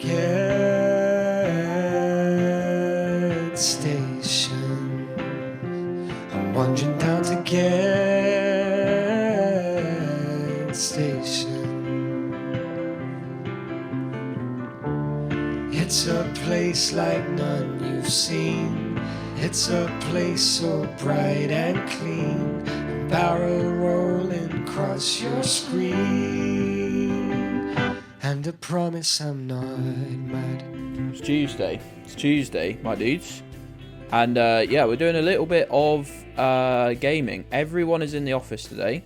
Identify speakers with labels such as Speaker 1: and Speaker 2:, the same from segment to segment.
Speaker 1: Gedds station. I'm wandering down to Gedds station. It's a place like none you've seen. It's a place so bright and clean. A barrel rolling across your screen. And I promise I'm not mad.
Speaker 2: It's Tuesday. It's Tuesday, my dudes. And yeah, we're doing a little bit of gaming. Everyone is in the office today.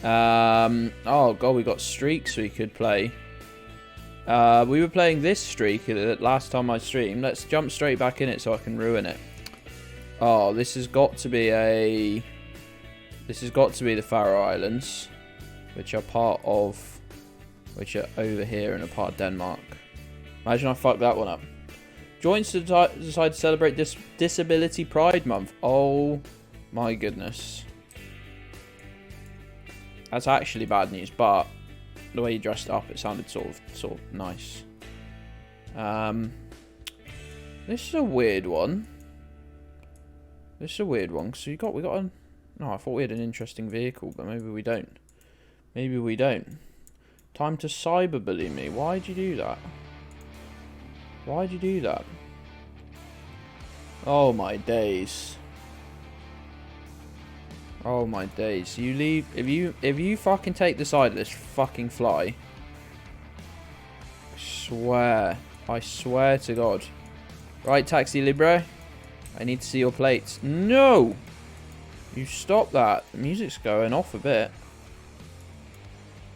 Speaker 2: Oh god, we got streaks we could play. We were playing this streak last time I streamed. Let's jump straight back in it so I can ruin it. Oh, this has got to be the Faroe Islands, which are over here and a part of Denmark. Imagine I fucked that one up. Joins to decide to celebrate this Disability Pride Month. Oh my goodness. That's actually bad news, but the way you dressed up, it sounded sort of nice. This is a weird one. So we got a. No, I thought we had an interesting vehicle, but maybe we don't. Time to cyberbully me. Why'd you do that? Oh my days. You leave. If you fucking take the side of this fucking fly. I swear to God. Right, Taxi Libre. I need to see your plates. No! You stop that. The music's going off a bit.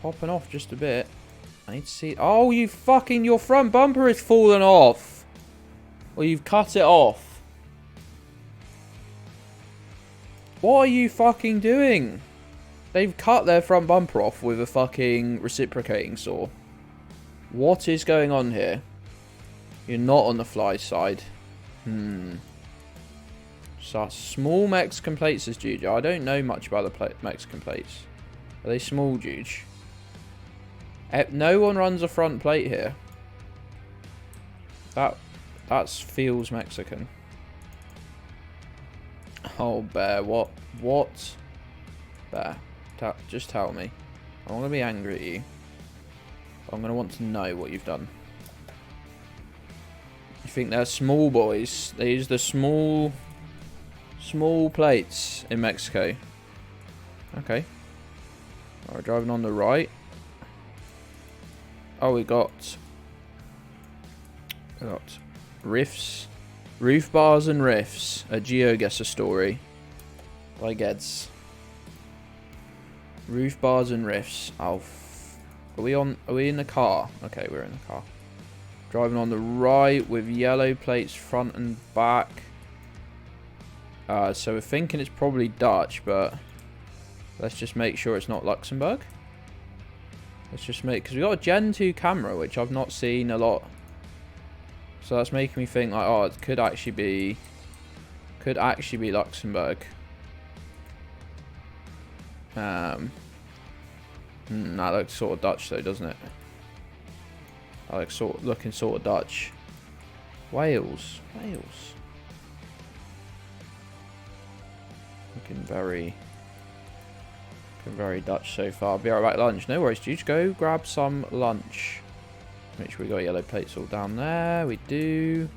Speaker 2: Popping off just a bit. I need to see... Oh, you fucking... Your front bumper is fallen off. Or you've cut it off. What are you fucking doing? They've cut their front bumper off with a fucking reciprocating saw. What is going on here? You're not on the fly side. So small Mexican plates as Juge. I don't know much about the Mexican plates. Are they small, Juge? No one runs a front plate here. That feels Mexican. Oh, Bear, what? Bear, just tell me. I'm gonna be angry at you. I'm gonna want to know what you've done. You think they're small boys? They use the small plates in Mexico. Okay. We're driving on the right. Oh, we got riffs, roof bars and riffs. A Geoguessr story by Gedds. Roof bars and riffs. Oh, are we in the car? Okay, we're in the car. Driving on the right with yellow plates front and back. So we're thinking it's probably Dutch, but let's just make sure it's not Luxembourg. Because we got a Gen 2 camera, which I've not seen a lot. So that's making me think like, oh, it could actually be Luxembourg. That looks sort of Dutch though, doesn't it? I like looking sort of Dutch. Wales. Looking very Dutch so far. I'll be right back lunch. No worries, dude. Go grab some lunch. Make sure we got yellow plates all down there. We do.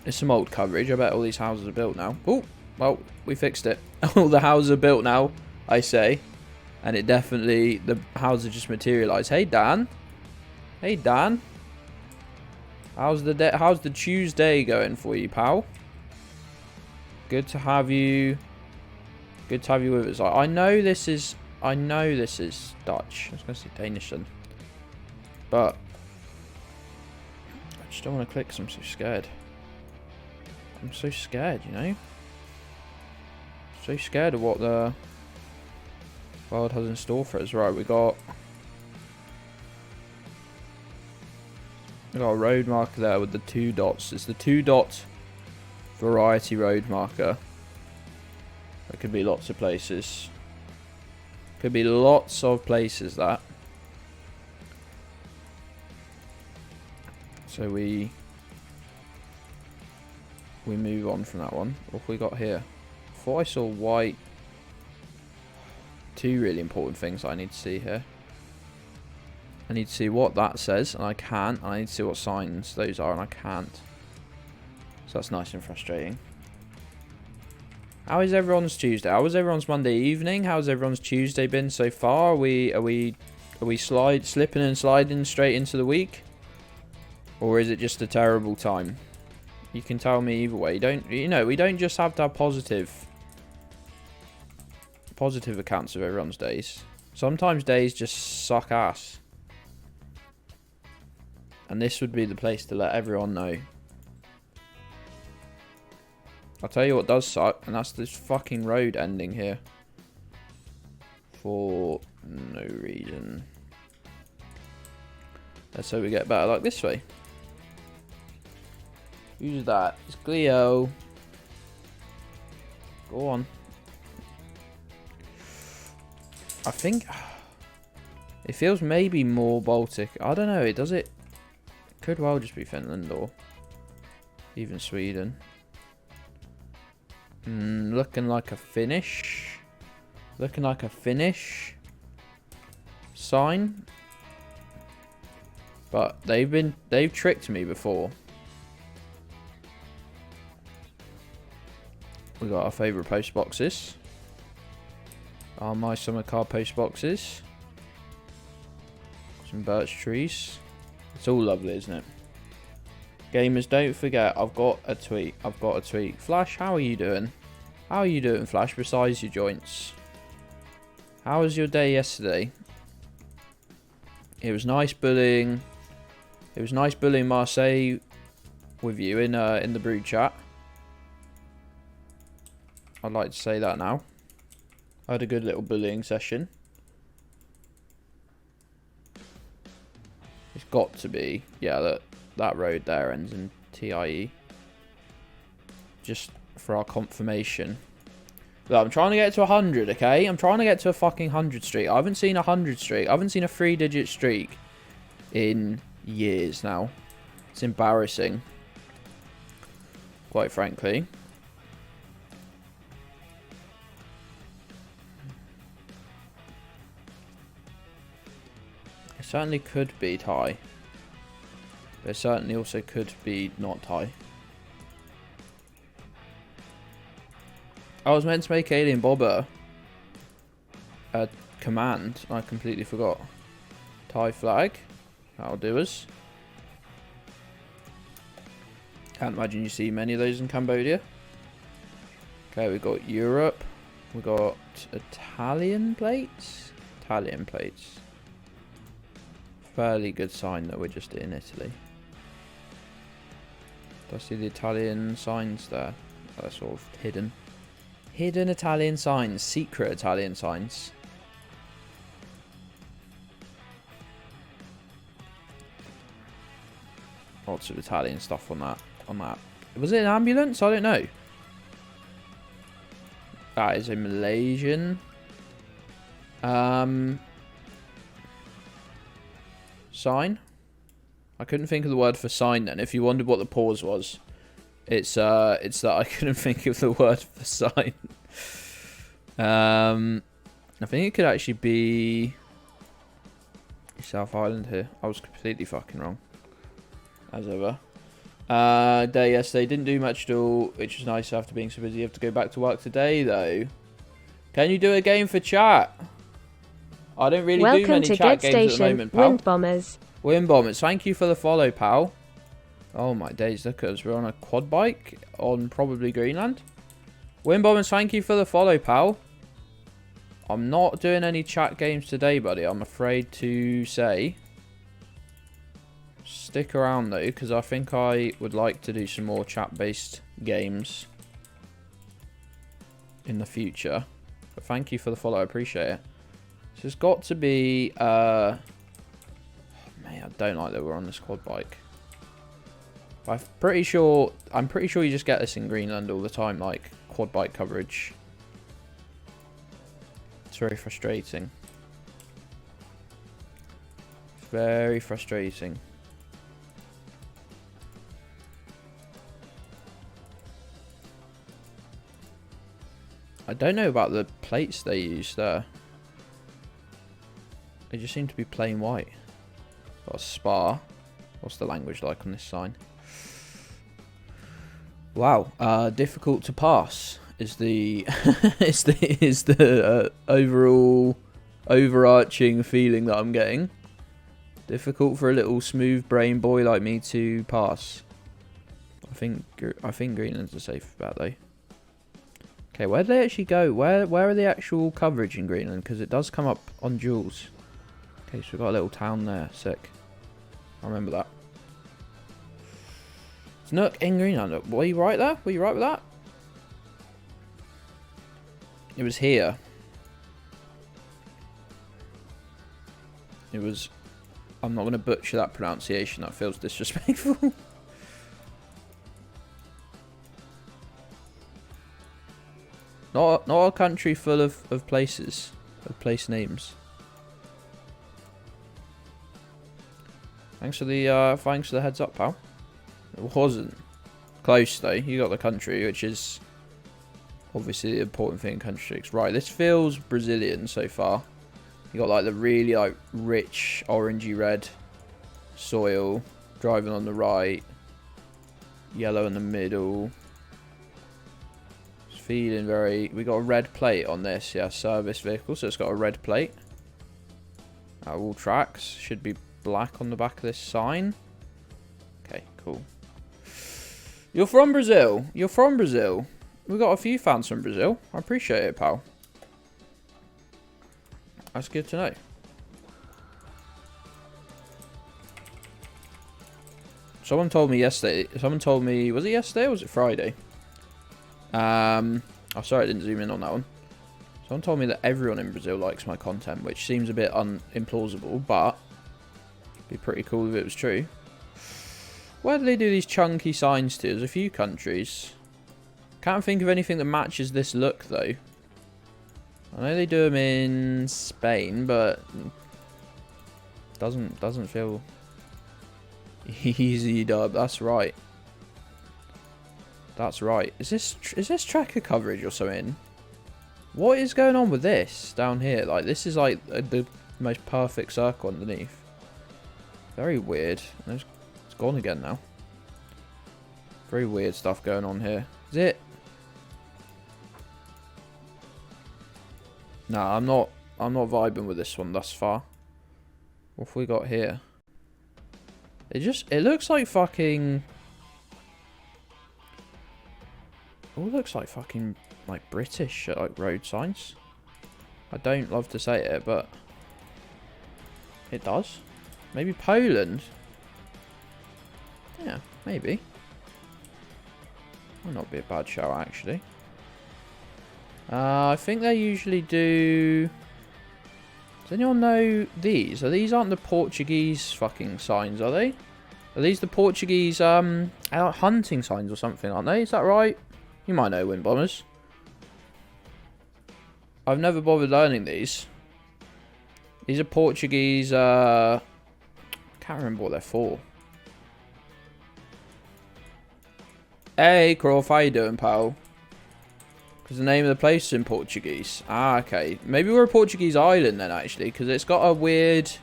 Speaker 2: There's some old coverage. I bet all these houses are built now. Oh, well, we fixed it. All the houses are built now, I say. And it definitely, the houses just materialised. Hey, Dan. How's the Tuesday going for you, pal? Good to have you with us. I know this is Dutch. I was going to say Danish then. But I just don't want to click because I'm so scared. I'm so scared, you know? So scared of what the world has in store for us. Right, we got a road marker there with the 2 dots. It's the 2-dot variety road marker. It could be lots of places. Could be lots of places, that. So we move on from that one. What have we got here? I thought I saw white. Two really important things I need to see here. I need to see what that says, and I can't. And I need to see what signs those are, and I can't. So that's nice and frustrating. How is everyone's Tuesday? How was everyone's Monday evening? How's everyone's Tuesday been so far? Are we slipping and sliding straight into the week? Or is it just a terrible time? You can tell me either way. We don't just have to have positive accounts of everyone's days. Sometimes days just suck ass. And this would be the place to let everyone know. I'll tell you what does suck, and that's this fucking road ending here. For no reason. Let's hope we get better luck this way. Who's that? It's Cleo. Go on. I think it feels maybe more Baltic. I don't know. It could well just be Finland or even Sweden. Looking like a Finnish. Looking like a Finnish sign. But they've tricked me before. We got our favourite post boxes. Our My Summer Car post boxes. Some birch trees. It's all lovely, isn't it? Gamers, don't forget, I've got a tweet. Flash, how are you doing? How are you doing, Flash, besides your joints? How was your day yesterday? It was nice bullying. It was nice bullying Marseille with you in the brood chat. I'd like to say that now. I had a good little bullying session. It's got to be, yeah, that road there ends in TIE. Just for our confirmation. Look, I'm trying to get to 100, okay? I'm trying to get to a fucking 100 streak. I haven't seen a 100 streak. I haven't seen a 3-digit streak in years now. It's embarrassing. Quite frankly. It certainly could be tie. But it certainly also could be not tie. I was meant to make Alien Bobber a command. I completely forgot. Thai flag. That'll do us. Can't imagine you see many of those in Cambodia. Okay, we got Europe. We got Italian plates. Italian plates. Fairly good sign that we're just in Italy. Do I see the Italian signs there? Oh, they're sort of hidden. Hidden Italian signs. Secret Italian signs. Lots of Italian stuff on that. Was it an ambulance? I don't know. That is a Malaysian sign. I couldn't think of the word for sign then. If you wondered what the pause was, it's that I couldn't think of the word for sign. I think it could actually be South Island here. I was completely fucking wrong. As ever. Day yesterday, didn't do much at all, which was nice after being so busy. You have to go back to work today though. Can you do a game for chat? I don't really do many chat games at the moment, pal.
Speaker 3: Wind Bombers.
Speaker 2: Wind Bombers, thank you for the follow, pal. Oh my days, look at us. We're on a quad bike on probably Greenland. Wind Bombers, thank you for the follow, pal. I'm not doing any chat games today, buddy, I'm afraid to say. Stick around though, because I think I would like to do some more chat-based games in the future. But thank you for the follow, I appreciate it. So it's got to be... man, I don't like that we're on this quad bike. I'm pretty sure you just get this in Greenland all the time, like quad bike coverage. It's very frustrating. It's very frustrating. I don't know about the plates they use there. They just seem to be plain white. Got a spa. What's the language like on this sign? Wow, difficult to pass is the is the overall overarching feeling that I'm getting. Difficult for a little smooth brain boy like me to pass. I think Greenland's a safe bet though. Okay, where do they actually go? Where are the actual coverage in Greenland? Because it does come up on Jules. Okay, so we've got a little town there. Sick. I remember that. It's Nook in Greenland. Were you right there? Were you right with that? It was here. It was... I'm not going to butcher that pronunciation. That feels disrespectful. Not a country full of places. Of place names. Thanks for the heads up, pal. It wasn't close though. You got the country, which is obviously the important thing in country tricks. Right, this feels Brazilian so far. You got like the really like rich orangey red soil, driving on the right, yellow in the middle. It's feeling very. We got a red plate on this, yeah, service vehicle, so it's got a red plate. All tracks should be black on the back of this sign. Okay, cool. You're from Brazil. You're from Brazil. We've got a few fans from Brazil. I appreciate it, pal. That's good to know. Someone told me yesterday. Someone told me, was it yesterday or was it Friday? Oh, sorry, I didn't zoom in on that one. Someone told me that everyone in Brazil likes my content, which seems a bit implausible, but it'd be pretty cool if it was true. Where do they do these chunky signs to? There's a few countries. Can't think of anything that matches this look, though. I know they do them in Spain, but doesn't feel easy, dub. That's right. That's right. Is this tracker coverage or something? What is going on with this down here? Like, this is like the most perfect circle underneath. Very weird. It's gone again now. Very weird stuff going on here. Is it? Nah, I'm not vibing with this one thus far. What have we got here? It looks like fucking... It all looks like fucking, like, British, like, road signs. I don't love to say it, but... It does. Maybe Poland? Yeah, maybe. Might not be a bad show, actually. I think they usually do... Does anyone know these? These aren't the Portuguese fucking signs, are they? Are these the Portuguese hunting signs or something, aren't they? Is that right? You might know, Wind Bombers. I've never bothered learning these. These are Portuguese... can't remember what they're for. Hey, Croft, how you doing, pal? Because the name of the place is in Portuguese. Ah, okay. Maybe we're a Portuguese island then, actually, because it's got a weird... It's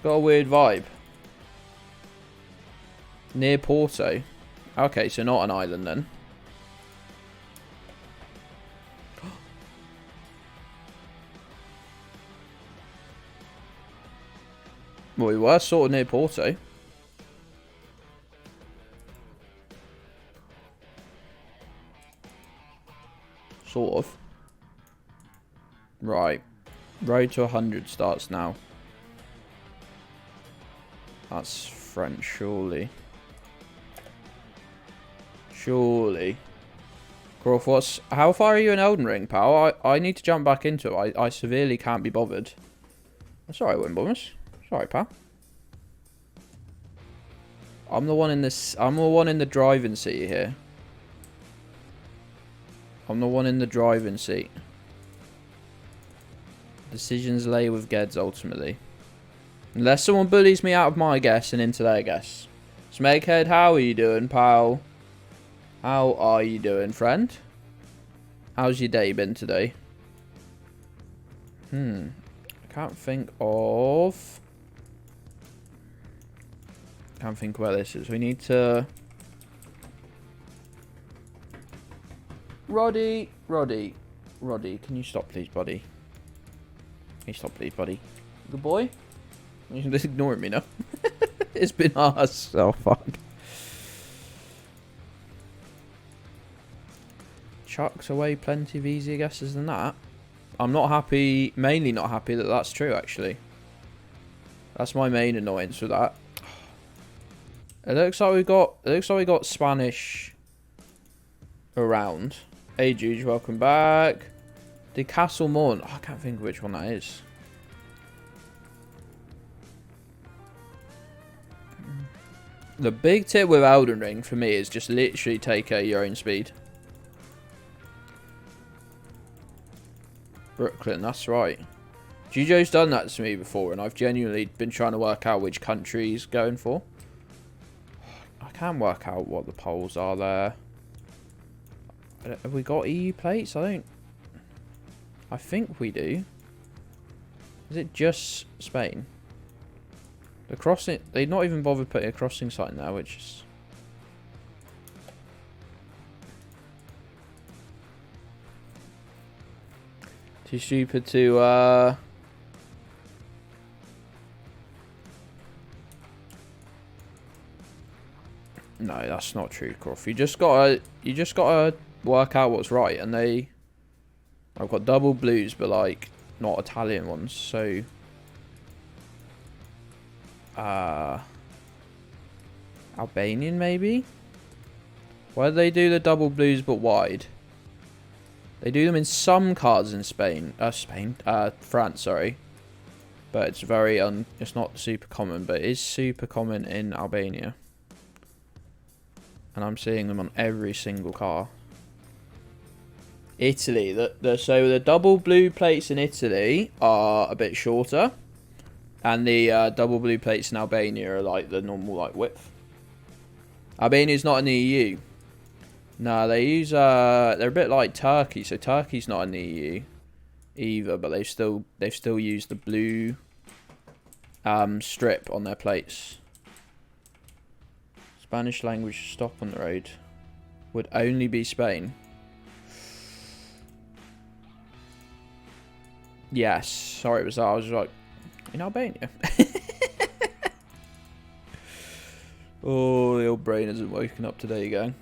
Speaker 2: got a weird vibe. Near Porto. Okay, so not an island then. Well, we were sort of near Porto. Sort of. Right. Road to 100 starts now. That's French, surely. Surely. Croft, how far are you in Elden Ring, pal? I need to jump back into it. I severely can't be bothered. That's alright, Wind Bombers. It's alright, pal. I'm the one in this. I'm the one in the driving seat here. I'm the one in the driving seat. Decisions lay with Gedds ultimately. Unless someone bullies me out of my guess and into their guess. Smeghead, how are you doing, pal? How are you doing, friend? How's your day been today? I can't think where this is. We need to... Roddy, can you stop please, buddy? Can you stop please, buddy? Good boy? You're just ignoring me now. It's been us. Oh, fuck. Chucks away plenty of easier guesses than that. I'm not happy, mainly not happy that that's true, actually. That's my main annoyance with that. It looks like we got Spanish around. Hey Juge, welcome back. The Castle Morn. Oh, I can't think of which one that is. The big tip with Elden Ring for me is just literally take your own speed. Brooklyn, that's right. Jujo's done that to me before, and I've genuinely been trying to work out which country he's going for. I can't work out what the polls are there. Have we got EU plates? I think we do. Is it just Spain? The crossing... They've not even bothered putting a crossing sign there, which is... Too stupid to... No, that's not true, Croft. You just gotta work out what's right, and I've got double blues, but like not Italian ones, so Albanian maybe? Why do they do the double blues but wide? They do them in some cards in France, sorry. But it's it's not super common, but it is super common in Albania. And I'm seeing them on every single car. Italy, so the double blue plates in Italy are a bit shorter, and the double blue plates in Albania are like the normal like width. Albania's not in the EU. No, they use they're a bit like Turkey, so Turkey's not in the EU either, but they've still used the blue strip on their plates. Spanish language stop on the road would only be Spain. Yes, sorry, it was that. I was like, in Albania. Oh, the old brain isn't woken up today again.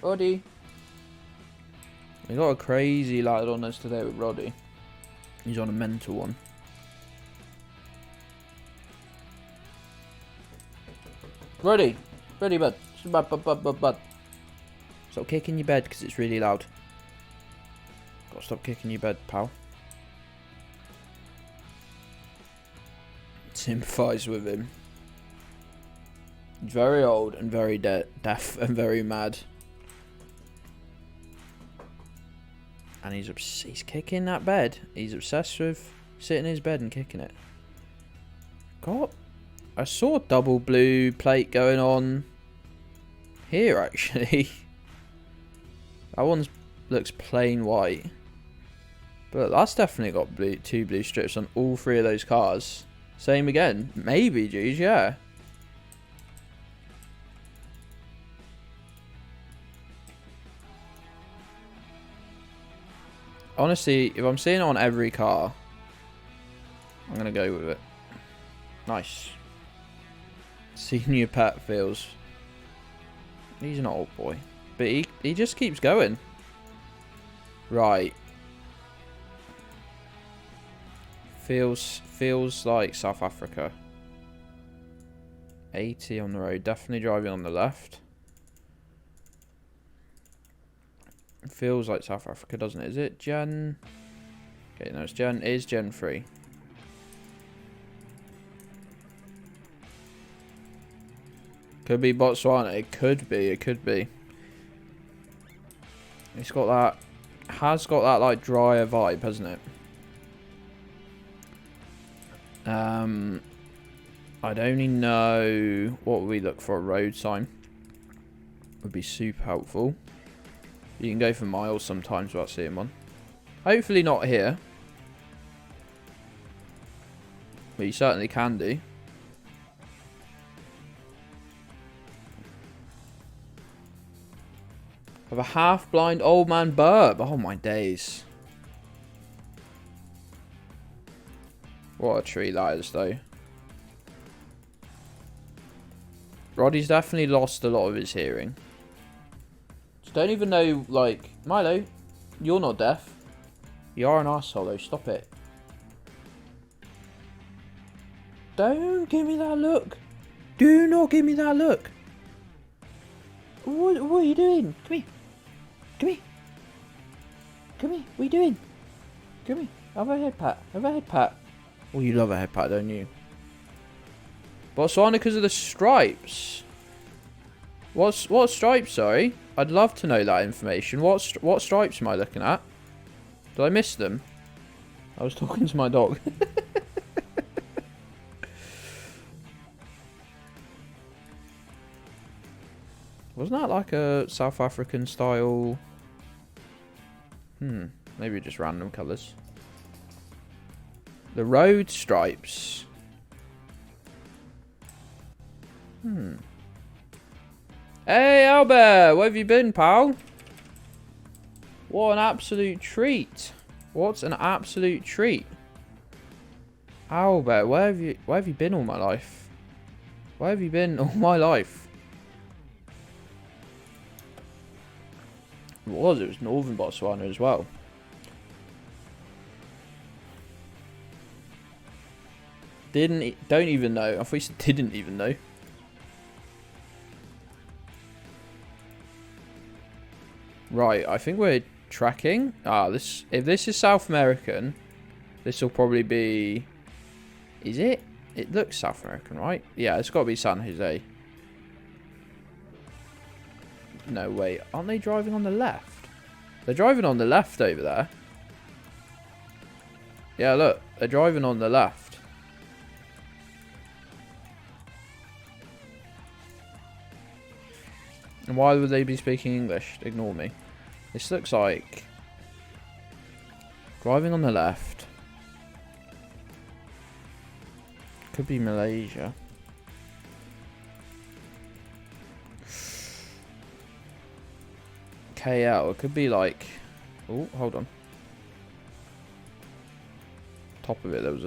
Speaker 2: Roddy. We got a crazy lad on us today with Roddy. He's on a mental one. Roddy, bud. Bud. Stop kicking your bed because it's really loud. Gotta stop kicking your bed, pal. Sympathise with him. He's very old and very deaf and very mad. And he's kicking that bed. He's obsessed with sitting in his bed and kicking it. God, I saw a double blue plate going on here actually. That one looks plain white. But that's definitely got two blue strips on all three of those cars. Same again. Maybe, dude, yeah. Honestly, if I'm seeing it on every car, I'm going to go with it. Nice. Senior Pat feels. He's an old boy. But he just keeps going. Right. Feels like South Africa. 80 on the road. Definitely driving on the left. It feels like South Africa, doesn't it? Is it Gen... Okay, no, it is Gen 3. Could be Botswana. It could be. It's got that... Has got that, like, drier vibe, hasn't it? I'd only know what we look for a road sign. Would be super helpful. You can go for miles sometimes without seeing one. Hopefully not here. But you certainly can do. Of a half-blind old man burb. Oh my days. What a treat that is though. Roddy's definitely lost a lot of his hearing. Just don't even know, like, Milo, you're not deaf. You are an arsehole though, stop it. Don't give me that look. Do not give me that look. What are you doing? Come here. Come here. Come here. What are you doing? Come here. Have a head pat. Have a head pat. Oh, you love a head pat, don't you? Botswana because of the stripes. What stripes, sorry? I'd love to know that information. What stripes am I looking at? Did I miss them? I was talking to my dog. Wasn't that like a South African style? Maybe just random colours. The road stripes. Hey Albert, where have you been, pal? What an absolute treat. What an absolute treat. Albert, where have you been all my life? Where have you been all my life? It was northern Botswana as well. Don't even know. I thought you said didn't even know. Right, I think we're tracking. If this is South American, this will probably be... Is it? It looks South American, right? Yeah, it's got to be San Jose. No, wait. Aren't they driving on the left? They're driving on the left over there. Yeah, look. They're driving on the left. And why would they be speaking English? Ignore me. This looks like... Driving on the left. Could be Malaysia. KL. It could be like... Oh, hold on. Top of it, there was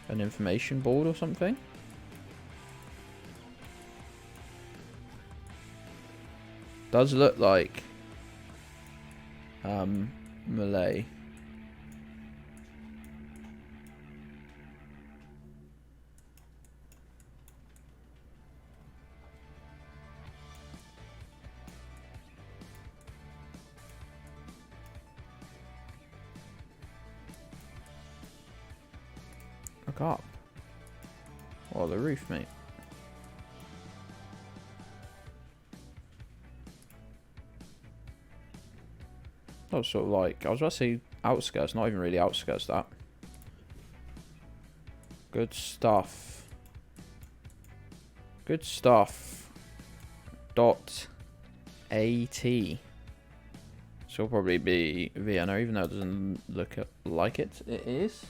Speaker 2: an information board or something. Does look like Malay. Look up. Oh, the roof, mate. That was sort of like, I was about to say outskirts, not even really outskirts, that. Good stuff. Good stuff. .at. She'll probably be Vienna, even though it doesn't look like it. It is.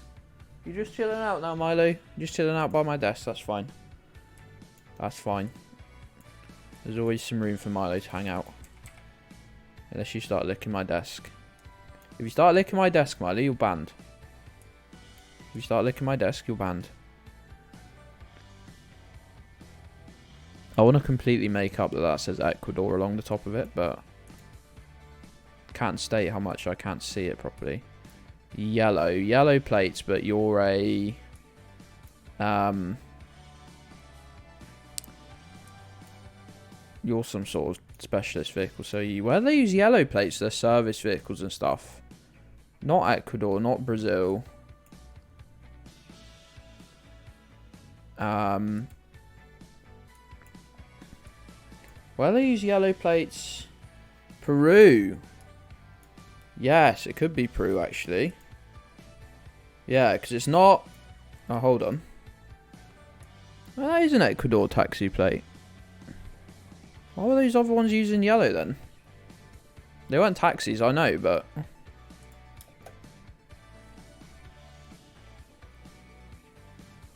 Speaker 2: You're just chilling out now, Milo. You're just chilling out by my desk. That's fine. That's fine. There's always some room for Milo to hang out. Unless you start licking my desk. If you start licking my desk, Milo, you're banned. If you start licking my desk, you're banned. I want to completely make up that says Ecuador along the top of it, but can't state how much I can't see it properly. Yellow plates, but you're a you're some sort of specialist vehicle. So where they use yellow plates, they're service vehicles and stuff. Not Ecuador, not Brazil. Where they use yellow plates? Peru. Yes, it could be Peru actually. Yeah, because it's not... Oh, hold on. Well, that is an Ecuador taxi plate. Why were those other ones using yellow then? They weren't taxis, I know, but...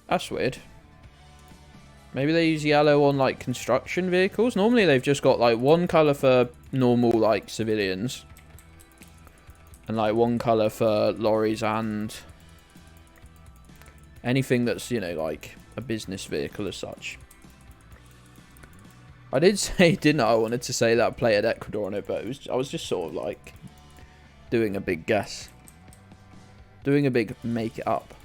Speaker 2: That's weird. Maybe they use yellow on, like, construction vehicles. Normally they've just got, like, one colour for normal, like, civilians. And, like, one colour for lorries and... anything that's, you know, like, a business vehicle as such. I did say, didn't I wanted to say that plate had Ecuador on it, but I was just sort of, like, doing a big guess. Doing a big make it up.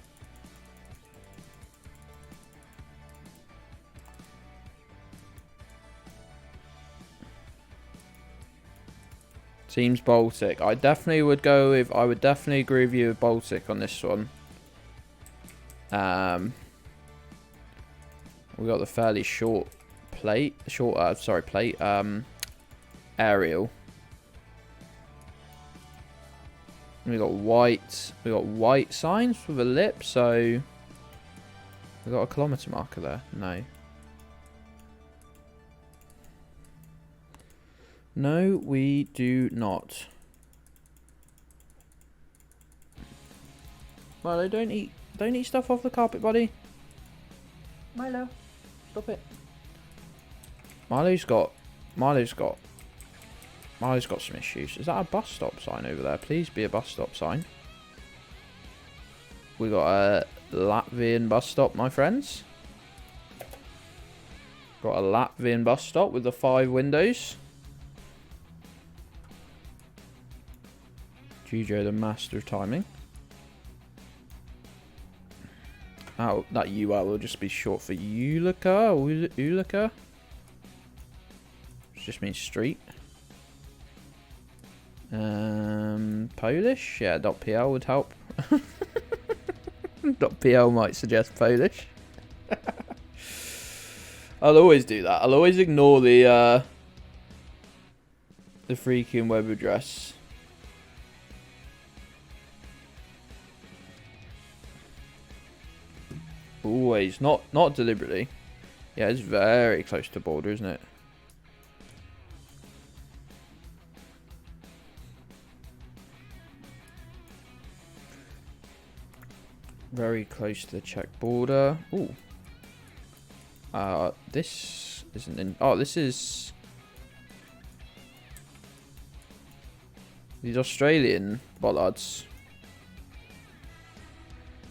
Speaker 2: Seems Baltic. I definitely would go with... I would definitely agree with you with Baltic on this one. We got the fairly short plate. Plate. Aerial. We got white. We got white signs with a lip. So we got a kilometre marker there. No. No, we do not. Milo, don't eat stuff off the carpet, buddy. Milo, stop it. Milo's got some issues. Is that a bus stop sign over there? Please be a bus stop sign. We got a Latvian bus stop, my friends. Got a Latvian bus stop with the 5 windows. Gijo, the master of timing. Oh, that UL will just be short for Ulika or Ulika. Which just means street. Polish? Yeah, .pl would help. .pl might suggest Polish. I'll always do that. I'll always ignore the freaking web address. Always. Not deliberately. Yeah, it's very close to the border, isn't it? Very close to the Czech border. Ooh. This isn't in... Oh, this is... These Australian bollards.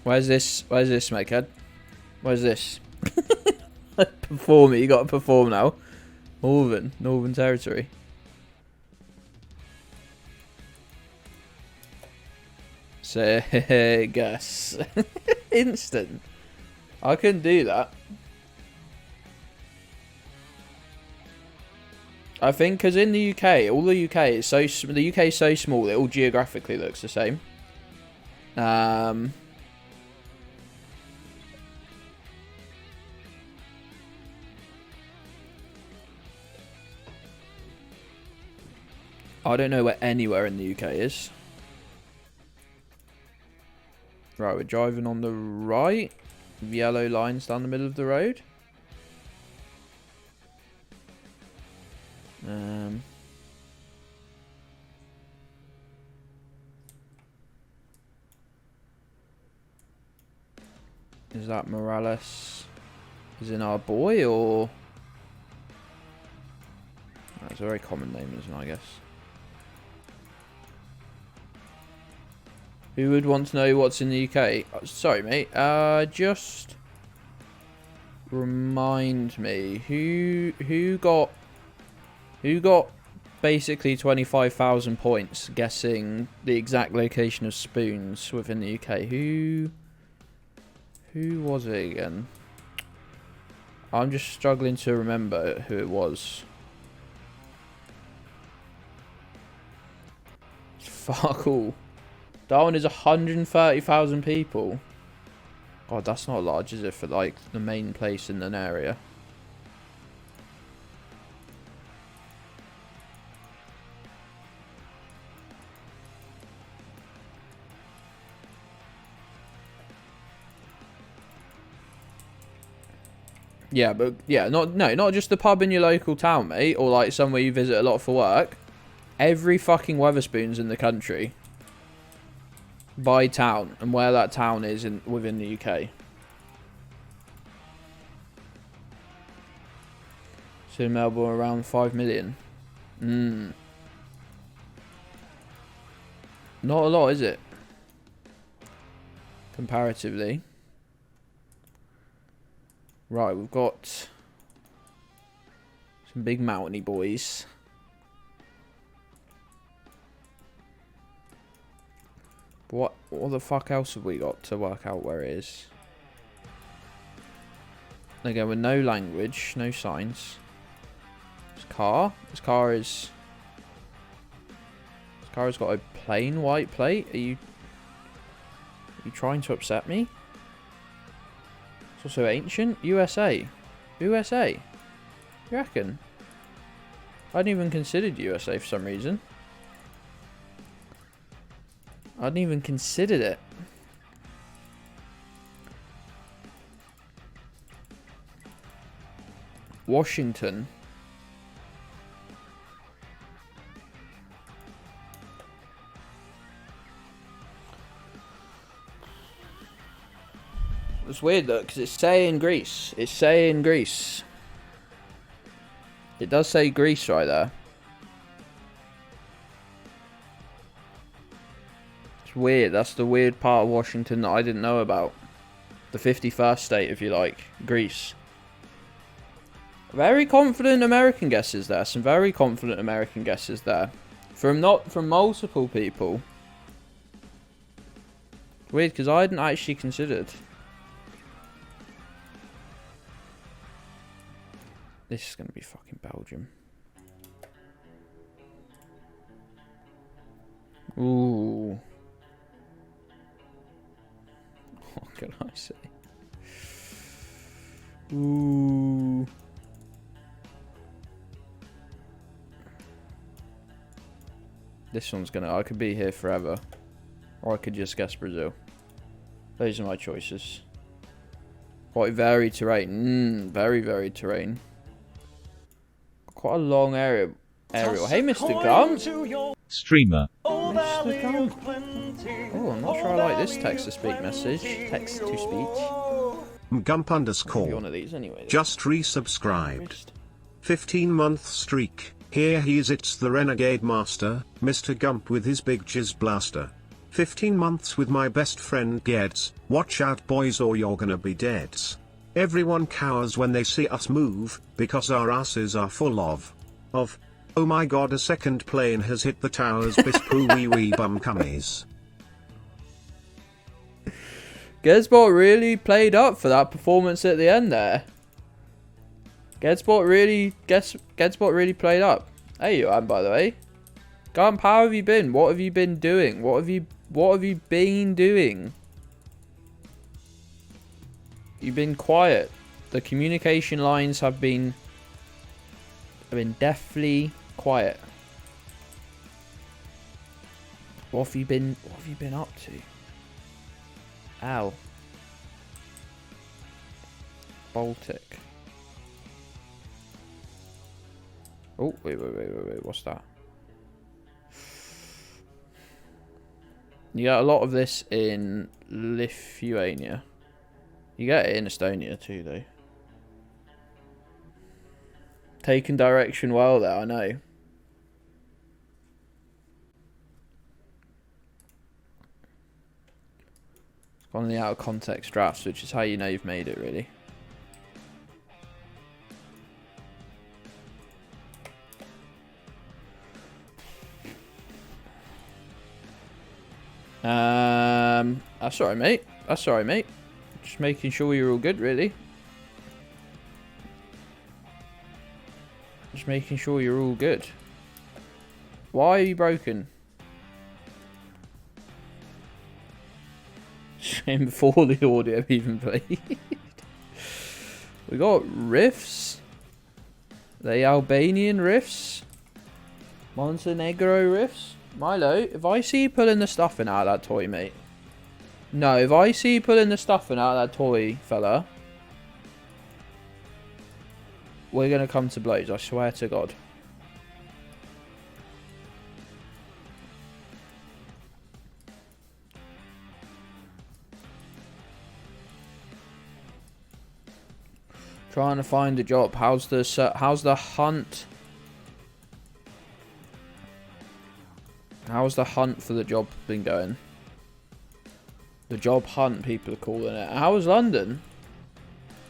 Speaker 2: Where's this, Meghead? Where's this? Perform it. You got to perform now. Northern Territory. Say guess. Instant. I couldn't do that. I think because in the UK, all the UK is so the UK is so small, it all geographically looks the same. I don't know where anywhere in the UK is. Right, we're driving on the right. Yellow lines down the middle of the road. Is that Morales? Is in our boy or? That's a very common name, isn't it, I guess? Who would want to know what's in the UK? Oh, sorry, mate. Just remind me who got basically 25,000 points guessing the exact location of spoons within the UK. Who was it again? I'm just struggling to remember who it was. Fuck all. Darwin is 130,000 people. God, that's not large, is it, for like the main place in an area? Yeah, but yeah, not just the pub in your local town, mate, or like somewhere you visit a lot for work. Every fucking Weatherspoons in the country, by town, and where that town is within the UK. So in Melbourne, around 5 million. Not a lot, is it? Comparatively. Right, we've got some big mountainy boys. What the fuck else have we got to work out where it is? Again, with no language, no signs. This car has got a plain white plate. Are you trying to upset me? It's also ancient. USA. You reckon? I hadn't even considered USA for some reason. I hadn't even considered it. Washington. It's weird though, because it's saying Greece. It's saying Greece. It does say Greece right there. It's weird. That's the weird part of Washington that I didn't know about. The 51st state, if you like. Greece. Very confident American guesses there. Some very confident American guesses there. From multiple people. Weird, because I hadn't actually considered. This is going to be fucking Belgium. Ooh. What can I say? Ooh. This one's going to... I could be here forever. Or I could just guess Brazil. Those are my choices. Quite varied terrain. Very varied terrain. Quite a long aerial. Hey, Mr. Gump.
Speaker 3: Streamer.
Speaker 2: Mr. Gump. Oh, I'm not sure I like this text-to-speak message. Text-to-speech.
Speaker 4: Gump underscore.
Speaker 2: One of these anyway.
Speaker 4: Just resubscribed. 15-month streak. Here he is, it's the Renegade Master, Mr. Gump with his big jizz blaster. 15 months with my best friend Gedds. Watch out boys or you're gonna be deads. Everyone cowers when they see us move, because our asses are full of, oh my god, a second plane has hit the towers, bis poo wee wee bum cummies.
Speaker 2: Gedsbot really played up for that performance at the end there. Gedsbot really played up. Hey, you am, by the way. Gump, how have you been? What have you been doing? What have you been doing? You've been quiet. The communication lines have been deathly quiet. What have you been up to? Ow. Baltic. Oh, wait, what's that? You get a lot of this in Lithuania. You get it in Estonia too, though. Taking direction well there, I know. It's one of the out of context drafts, which is how you know you've made it, really. That's alright, mate. That's alright, mate. Just making sure you're all good, really. Just making sure you're all good. Why are you broken? Shame before the audio even played. We got riffs. The Albanian riffs. Montenegro riffs. Milo, if I see you pulling the stuffing out of that toy, mate. No, if I see you pulling the stuffing out of that toy, fella. We're going to come to blows, I swear to God. Trying to find a job. How's the hunt? How's the hunt for the job been going? The job hunt, people are calling it. How was London?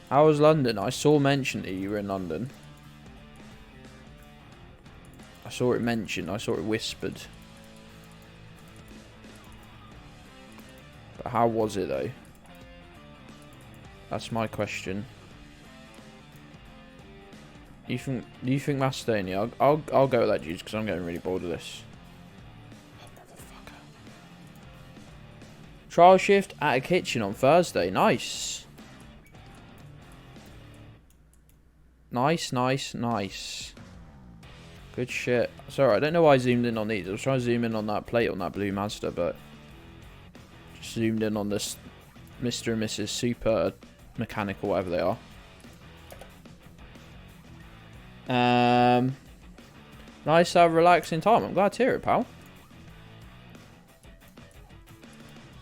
Speaker 2: How was London? I saw mention that you were in London. I saw it mentioned. I saw it whispered. But how was it though? That's my question. Do you think Macedonia? I'll go with that, dude, because I'm getting really bored of this. Oh, motherfucker. Trial shift at a kitchen on Thursday. Nice. Nice. Good shit. Sorry, I don't know why I zoomed in on these. I was trying to zoom in on that plate on that blue Mazda, but just zoomed in on this Mr. and Mrs. Super Mechanical, whatever they are. Nice relaxing time. I'm glad to hear it, pal.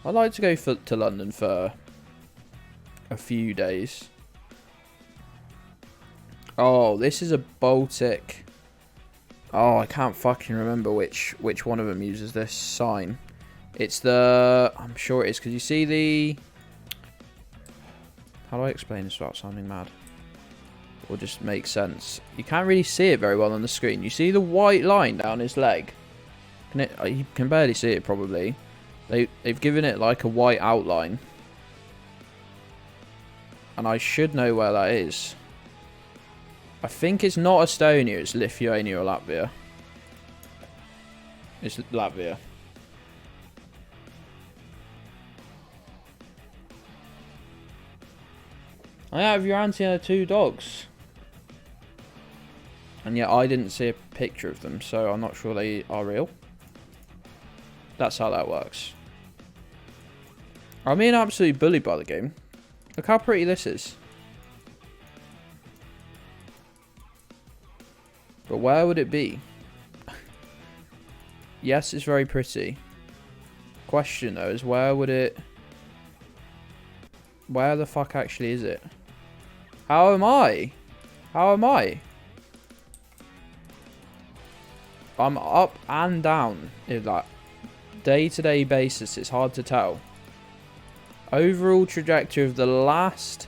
Speaker 2: I'd like to go to London for a few days. Oh, this is a Baltic. Oh, I can't fucking remember which one of them uses this sign. It's the... I'm sure it is, because you see the... How do I explain this without sounding mad? Or just make sense. You can't really see it very well on the screen. You see the white line down his leg? You can barely see it, probably. They've given it like a white outline. And I should know where that is. I think it's not Estonia, it's Lithuania or Latvia. It's Latvia. I have your auntie and her 2 dogs. And yet I didn't see a picture of them, so I'm not sure they are real. That's how that works. I'm being absolutely bullied by the game. Look how pretty this is. But where would it be? Yes, it's very pretty. Question though is where would it... Where the fuck actually is it? How am I? How am I? I'm up and down. If that day-to-day basis, it's hard to tell. Overall trajectory of the last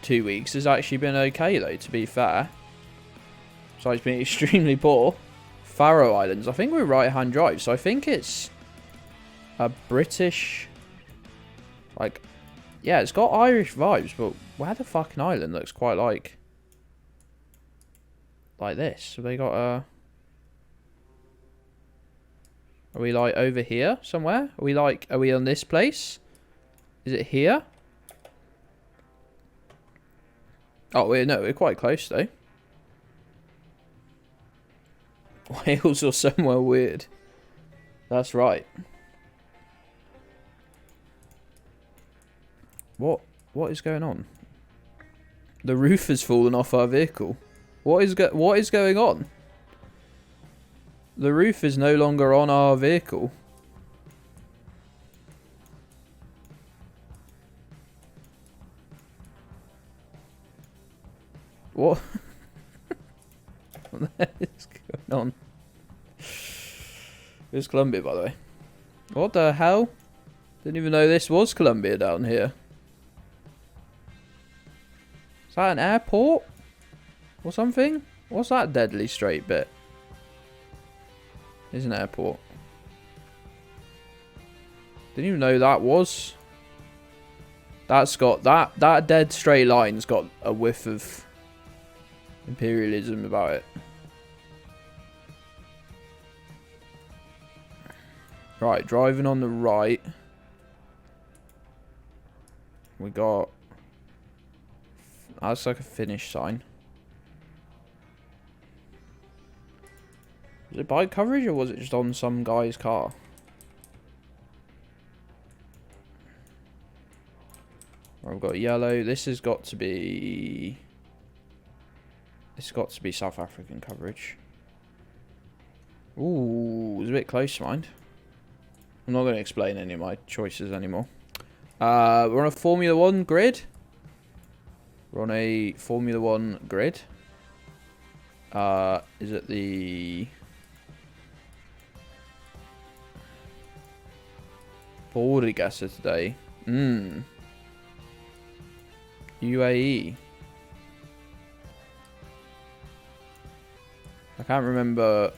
Speaker 2: 2 weeks has actually been okay though, to be fair. So it's been extremely poor. Faroe Islands. I think we're right-hand drive, so I think it's a British... Like, yeah, it's got Irish vibes, but where the fucking island looks quite like this. So they got a... Are we like over here somewhere? Are we on this place? Is it here? Oh, we're quite close though. Wales or somewhere weird. That's right. What is going on? The roof has fallen off our vehicle. What is going on? The roof is no longer on our vehicle. What? What the heck is going on? It's Colombia, by the way. What the hell? Didn't even know this was Colombia down here. Is that an airport? Or something? What's that deadly straight bit? It's an airport. Didn't even know that was. That's got that dead straight line's got a whiff of imperialism about it. Right, driving on the right. We got... That's like a finish sign. Was it bike coverage or was it just on some guy's car? Right, we've got yellow. This has got to be... It's got to be South African coverage. Ooh, it was a bit close, mind. I'm not going to explain any of my choices anymore. We're on a Formula 1 grid. We're on a Formula 1 grid. Is it the... Border guesser today? UAE. I can't remember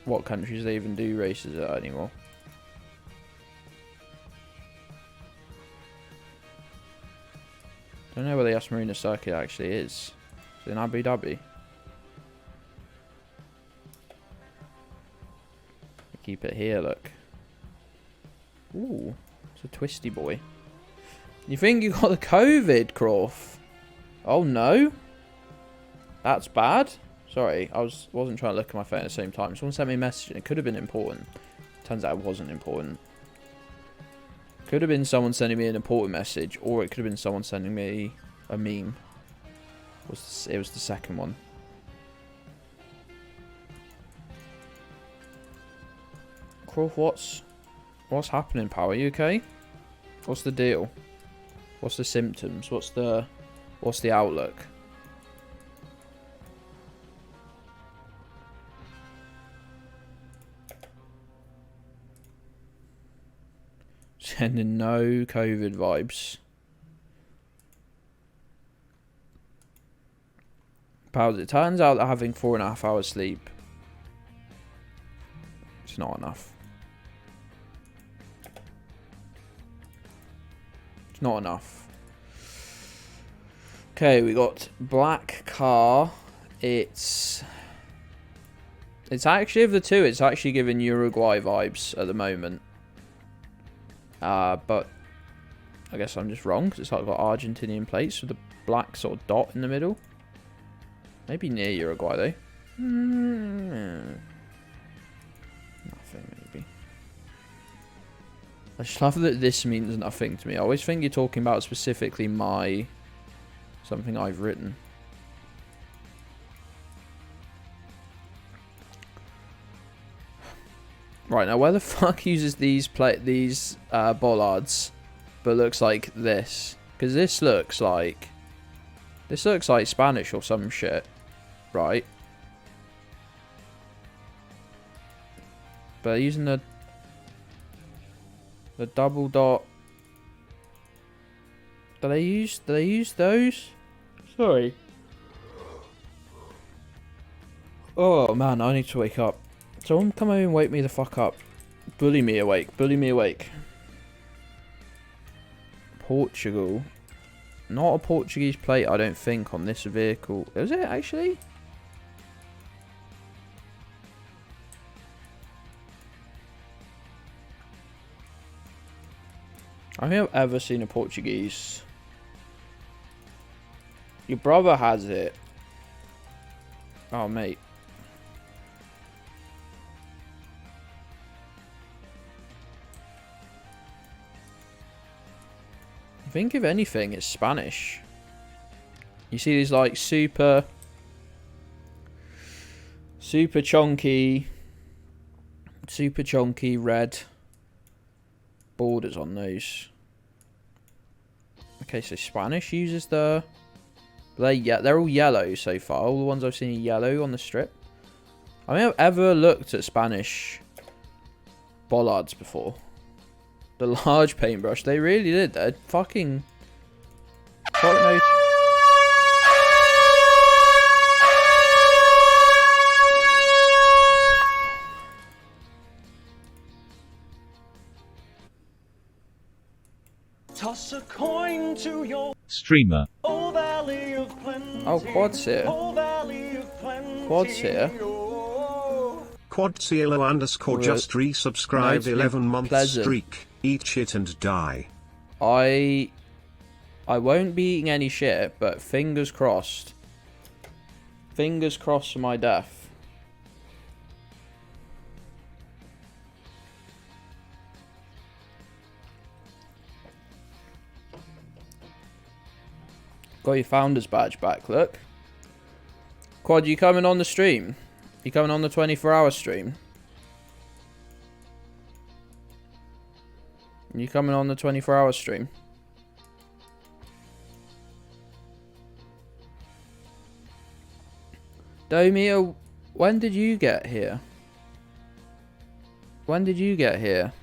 Speaker 2: what countries they even do races at anymore. Don't know where the Yas Marina circuit actually is. It's in Abu Dhabi. Keep it here, look. Ooh, it's a twisty boy. You think you got the COVID, Croft? Oh no. That's bad. Sorry, I wasn't trying to look at my phone at the same time. Someone sent me a message and it could have been important. Turns out it wasn't important. Could have been someone sending me an important message, or it could have been someone sending me a meme. It was the second one. Croft, what's happening, pal? Are you okay? What's the deal? What's the symptoms? What's the outlook? Sending no COVID vibes. Pals, it turns out that having 4.5 hours sleep, it's not enough. It's not enough. Okay, we got black car. It's actually, of the two, it's actually giving Uruguay vibes at the moment. But I guess I'm just wrong, because it's like got Argentinian plates with a black sort of dot in the middle. Maybe near Uruguay though. Nothing maybe. I just love that this means nothing to me. I always think you're talking about specifically something I've written. Right, now where the fuck uses these bollards but looks like this? Because this looks like Spanish or some shit, right? But using the double dot. Do they use those? Sorry. Oh man, I need to wake up. Someone come over and wake me the fuck up. Bully me awake. Bully me awake. Portugal. Not a Portuguese plate, I don't think, on this vehicle. Is it actually? I don't think I've ever seen a Portuguese. Your brother has it. Oh, mate. I think if anything, it's Spanish. You see these like super chunky red borders on those. Okay, so Spanish uses they're all yellow so far. All the ones I've seen are yellow on the strip. I don't think I've ever looked at Spanish bollards before. The large paintbrush, they really did. They're fucking... no.
Speaker 1: Toss a coin to your
Speaker 3: streamer.
Speaker 1: valley of plenty.
Speaker 2: Oh, Quad's here. Quad's here.
Speaker 4: Quadcielo _ just resubscribed
Speaker 2: No,
Speaker 4: 11-month
Speaker 2: pleasant.
Speaker 4: streak. Eat shit and die.
Speaker 2: I won't be eating any shit, but fingers crossed. Fingers crossed for my death. Got your founder's badge back, look. Quad, you coming on the stream? You coming on the 24-hour stream? You coming on the 24-hour stream? Domia, when did you get here? When did you get here?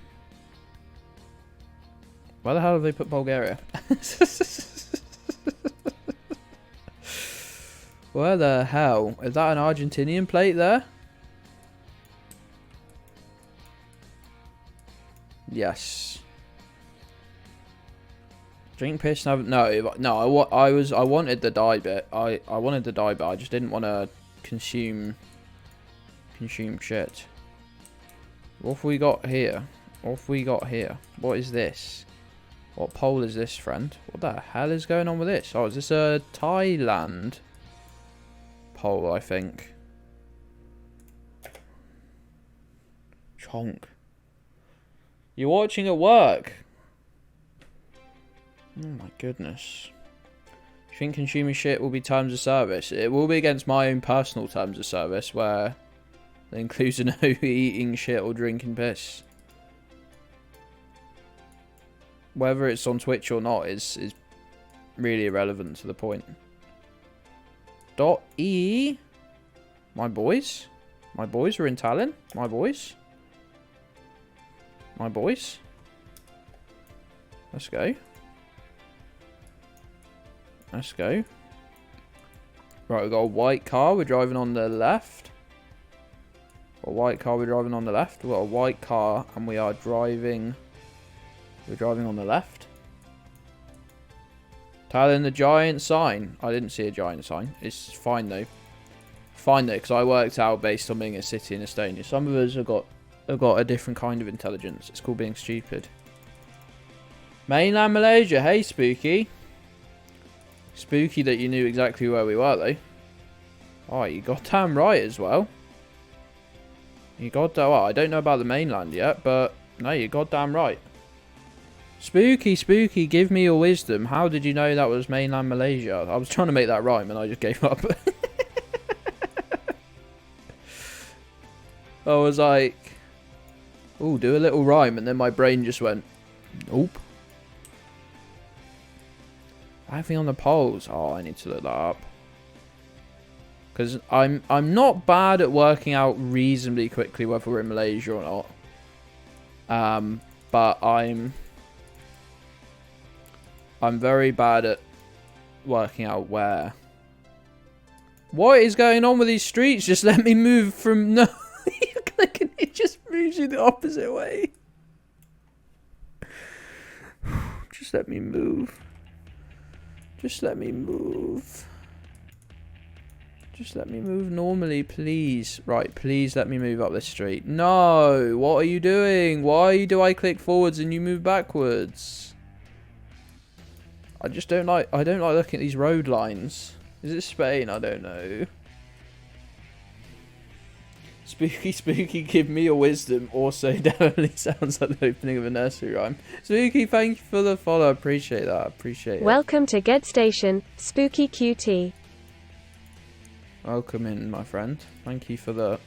Speaker 2: Where the hell have they put Bulgaria? Where the hell? Is that an Argentinian plate there? Yes. Drink piss and have, no. I wanted the dye bit. I wanted the dye bit. I just didn't want to consume shit. What have we got here? What have we got here? What is this? What pole is this, friend? What the hell is going on with this? Oh, is this a Thailand pole, I think? Chonk. You're watching at work. Oh my goodness. Do you think consuming shit will be terms of service? It will be against my own personal terms of service, where it includes no eating shit or drinking piss. Whether it's on Twitch or not is really irrelevant to the point. .e. My boys. My boys are in Tallinn. My boys. My boys. Let's go. Let's go. Right, we've got a white car. We're driving on the left. A white car. We're driving on the left. We've got a white car, and we are driving. We're driving on the left. Tallinn, the giant sign. I didn't see a giant sign. It's fine though. Fine though, because I worked out based on being a city in Estonia. Some of us have got a different kind of intelligence. It's called being stupid. Mainland Malaysia. Hey, Spooky. Spooky that you knew exactly where we were though. Oh, you got damn right as well. You got that. Well, I don't know about the mainland yet, but no, you got damn right. Spooky, Spooky, give me your wisdom. How did you know that was mainland Malaysia? I was trying to make that rhyme and I just gave up. I was like, ooh, do a little rhyme, and then my brain just went, nope. Having on the poles. Oh, I need to look that up. Because I'm not bad at working out reasonably quickly whether we're in Malaysia or not. But I'm very bad at working out where. What is going on with these streets? Just let me move from... No, you're clicking. It just moves you the opposite way. Just let me move. Just let me move. Just let me move normally, please. Right, please let me move up this street. No! What are you doing? Why do I click forwards and you move backwards? I just don't like... I don't like looking at these road lines. Is it Spain? I don't know. Spooky, Spooky, give me your wisdom. Also, definitely sounds like the opening of a nursery rhyme. Spooky, thank you for the follow. I appreciate that. I appreciate it.
Speaker 3: Welcome to Gedds Station, Spooky QT.
Speaker 2: Welcome in, my friend. Thank you for the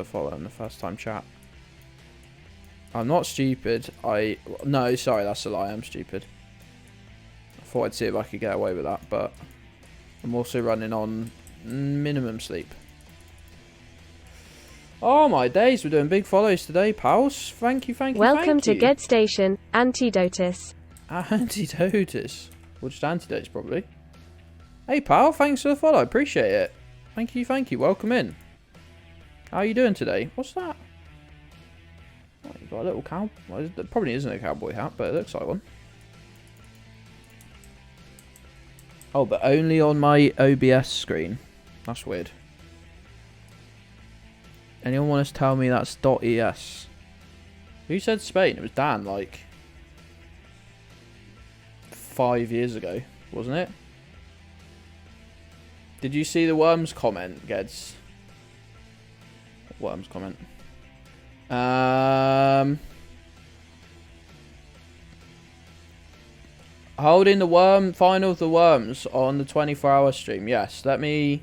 Speaker 2: follow and the first time chat. I'm not stupid. No, sorry, that's a lie. I'm stupid. I thought I'd see if I could get away with that, but I'm also running on minimum sleep. Oh my days, we're doing big follows today, pals. Thank you.
Speaker 3: Welcome to Gedds Station, Antidotus.
Speaker 2: Antidotus. Or just antidotes, probably. Hey, pal, thanks for the follow. I appreciate it. Thank you. Welcome in. How are you doing today? What's that? Oh, you got a little cow. Well, it probably isn't a cowboy hat, but it looks like one. Oh, but only on my OBS screen. That's weird. Anyone want to tell me that's .es? Who said Spain? It was Dan, like 5 years ago, wasn't it? Did you see the Worms comment, Gedds? Worms comment. Holding the final of the Worms on the 24-hour stream. Yes, let me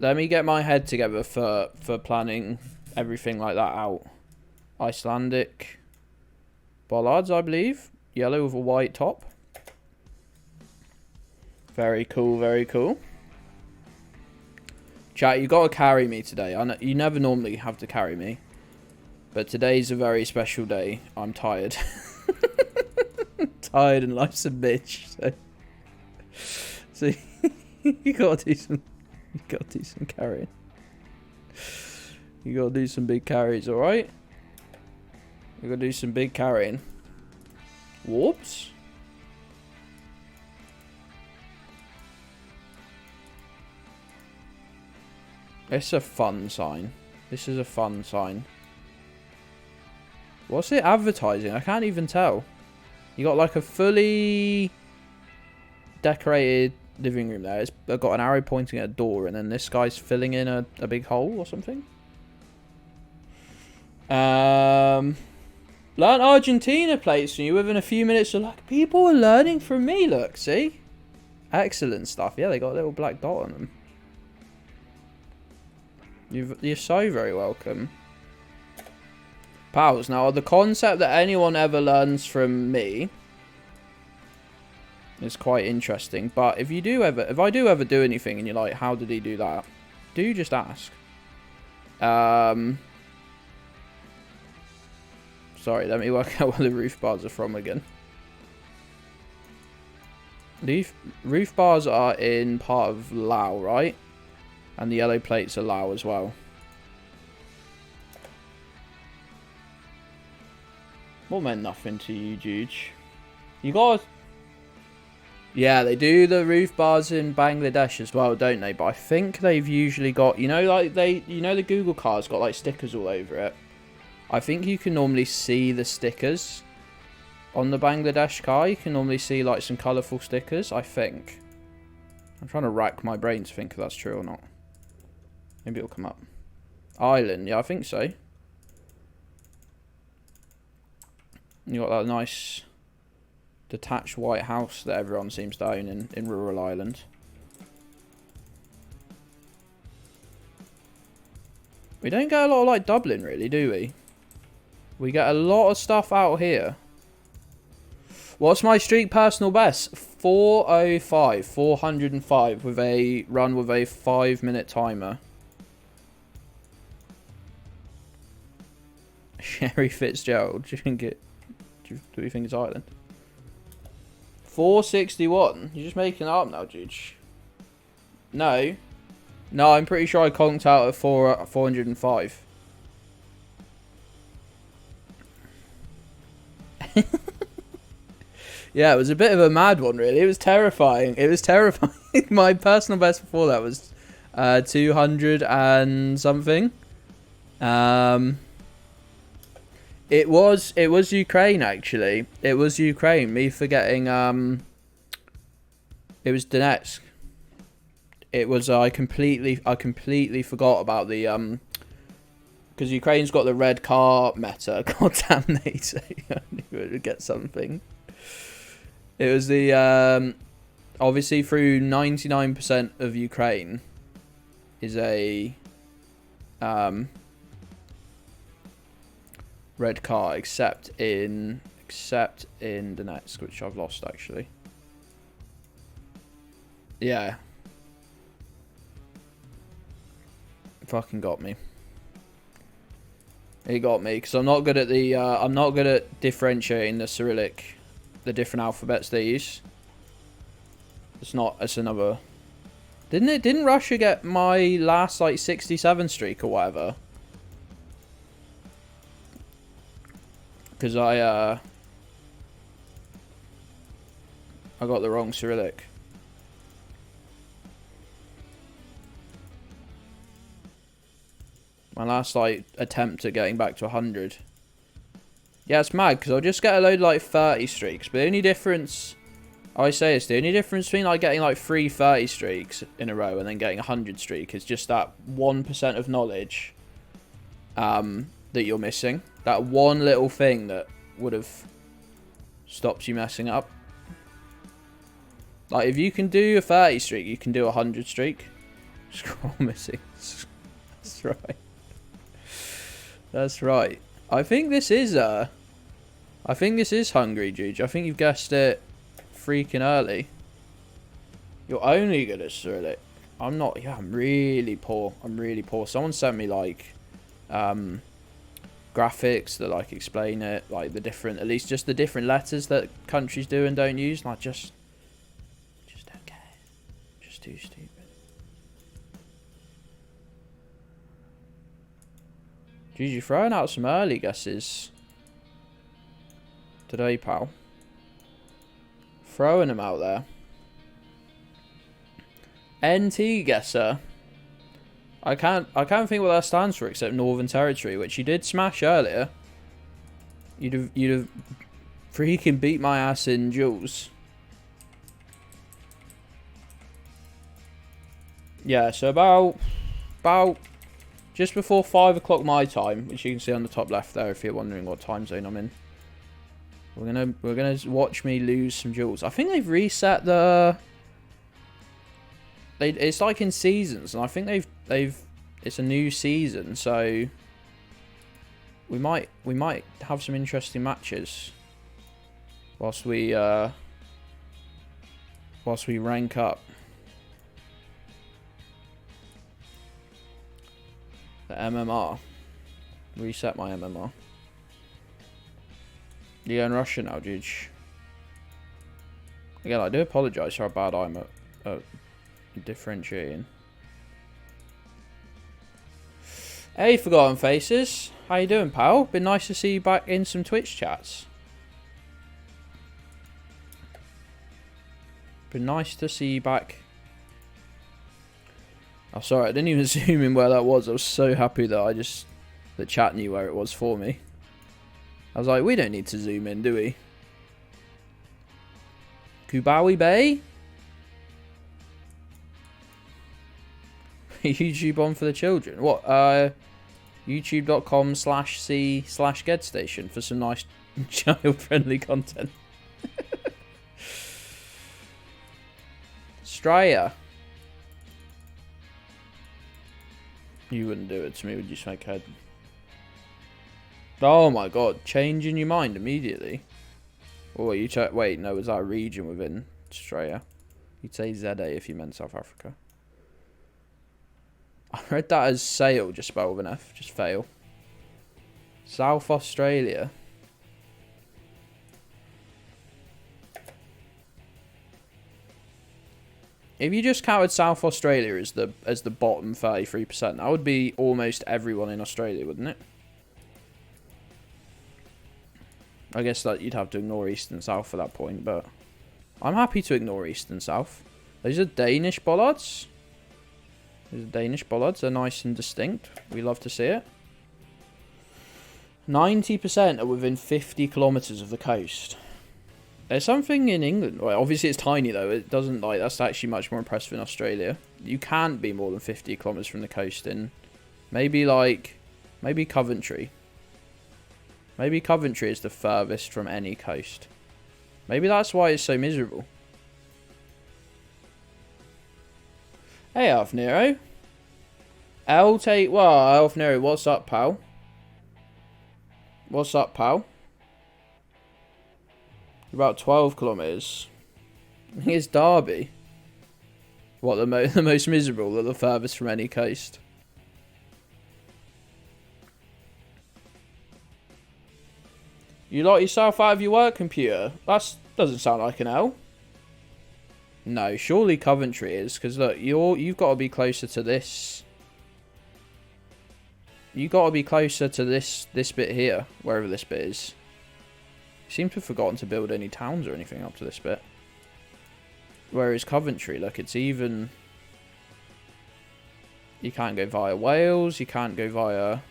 Speaker 2: Let me get my head together for planning everything like that out. Icelandic bollards, I believe. Yellow with a white top. Very cool, very cool. Chat, you got to carry me today. I know, you never normally have to carry me. But today's a very special day. I'm tired. Tired and life's a bitch. So you gotta do some carrying. You gotta do some big carries, alright? You gotta do some big carrying. Warps? It's a fun sign. This is a fun sign. What's it advertising? I can't even tell. You got like a fully decorated living room there. It's got an arrow pointing at a door, and then this guy's filling in a big hole or something. Learn Argentina plates from you within a few minutes. of like, people are learning from me. Look, see? Excellent stuff. Yeah, they got a little black dot on them. You're so very welcome. Pals, now the concept that anyone ever learns from me is quite interesting. But if I do ever do anything and you're like, how did he do that? Do just ask. Sorry, let me work out where the roof bars are from again. Roof bars are in part of Lao, right? And the yellow plates are Lao as well. What meant nothing to you, Juge? You got... Yeah, they do the roof bars in Bangladesh as well, don't they? But I think they've usually got... You know, like the Google car's got like stickers all over it. I think you can normally see the stickers on the Bangladesh car. You can normally see like some colourful stickers, I think. I'm trying to rack my brain to think if that's true or not. Maybe it'll come up. Island, yeah, I think so. You got that nice detached white house that everyone seems to own in rural Ireland. We don't get a lot of like Dublin really, do we? We get a lot of stuff out here. What's my streak personal best? 405, 405 with a run with a 5-minute timer. Sherry Fitzgerald, do we think it's Ireland? 461. You're just making it up now, dude. No, I'm pretty sure I conked out at 405. Yeah, it was a bit of a mad one, really. It was terrifying. My personal best before that was 200 and something. It was Ukraine, actually. It was Ukraine. Me forgetting. It was Donetsk. It was. I completely forgot about the because Ukraine's got the red car meta. God damn, they say I knew it would get something. It was the obviously through 99% of Ukraine is a red car, except in Donetsk, which I've lost actually. Yeah, it fucking got me. It got me because I'm not good at the I'm not good at differentiating the Cyrillic, the different alphabets they use. It's another. Didn't Russia get my last like 67 streak or whatever? Because I got the wrong Cyrillic. My last like attempt at getting back to 100. Yeah, it's mad because I'll just get a load of like 30 streaks. But the only difference, I say is the only difference between like getting like 3 30 streaks in a row and then getting a 100 streak is just that 1% of knowledge that you're missing. That one little thing that would have stopped you messing up. Like if you can do a 30 streak, you can do a 100 streak. Scroll missing. That's right. That's right. I think this is Hungry Juge. I think you've guessed it freaking early. You're only good at Cyrillic. I'm not. Yeah, I'm really poor. I'm really poor. Someone sent me like graphics that like explain it, like the different, at least just the different letters that countries do and don't use. And I just don't care. Just too stupid. Geez, you're throwing out some early guesses today, pal. Throwing them out there. NT Guesser. I can't think what that stands for except Northern Territory, which you did smash earlier. You'd have freaking beat my ass in duels. Yeah, so about just before 5 o'clock my time, which you can see on the top left there if you're wondering what time zone I'm in. We're gonna watch me lose some duels. I think they've reset the. It's like in seasons, and I think it's a new season, so we might have some interesting matches whilst we rank up. The MMR. Reset my MMR. You going Russian now, dude? Again, I do apologise for how bad I'm at differentiating. Hey, Forgotten Faces. How you doing, pal? Been nice to see you back in some Twitch chats. Been nice to see you back. Oh, sorry, I didn't even zoom in where that was. I was so happy that the chat knew where it was for me. I was like, we don't need to zoom in, do we? Kubawi Bay? YouTube on for the children. What? YouTube.com/c/Geddstation for some nice child-friendly content. Straya. You wouldn't do it to me, would you, Snakehead? Oh my god, changing your mind immediately. Oh, you wait, no, was that a region within Australia? You'd say ZA if you meant South Africa. I read that as sail, just spelled with an F, just fail. South Australia. If you just counted South Australia as the bottom 33%, that would be almost everyone in Australia, wouldn't it? I guess that you'd have to ignore East and South for that point, but I'm happy to ignore East and South. Those are Danish bollards. Those are Danish bollards. They're nice and distinct. We love to see it. 90% are within 50 kilometres of the coast. There's something in England. Well, obviously it's tiny though. It doesn't like that's actually much more impressive in Australia. You can't be more than 50 kilometres from the coast in maybe Coventry. Maybe Coventry is the furthest from any coast. Maybe that's why it's so miserable. Hey, Alf Nero. Elf Nero, what's up, pal? What's up, pal? About 12 kilometres. I think it's Derby. What, the most miserable, or the furthest from any coast? You lock yourself out of your work computer? That doesn't sound like an L. No, surely Coventry is, because look, you've got to be closer to this. You've got to be closer to this bit here, wherever this bit is. You seem to have forgotten to build any towns or anything up to this bit. Whereas Coventry, look, it's even... You can't go via Wales, you can't go via...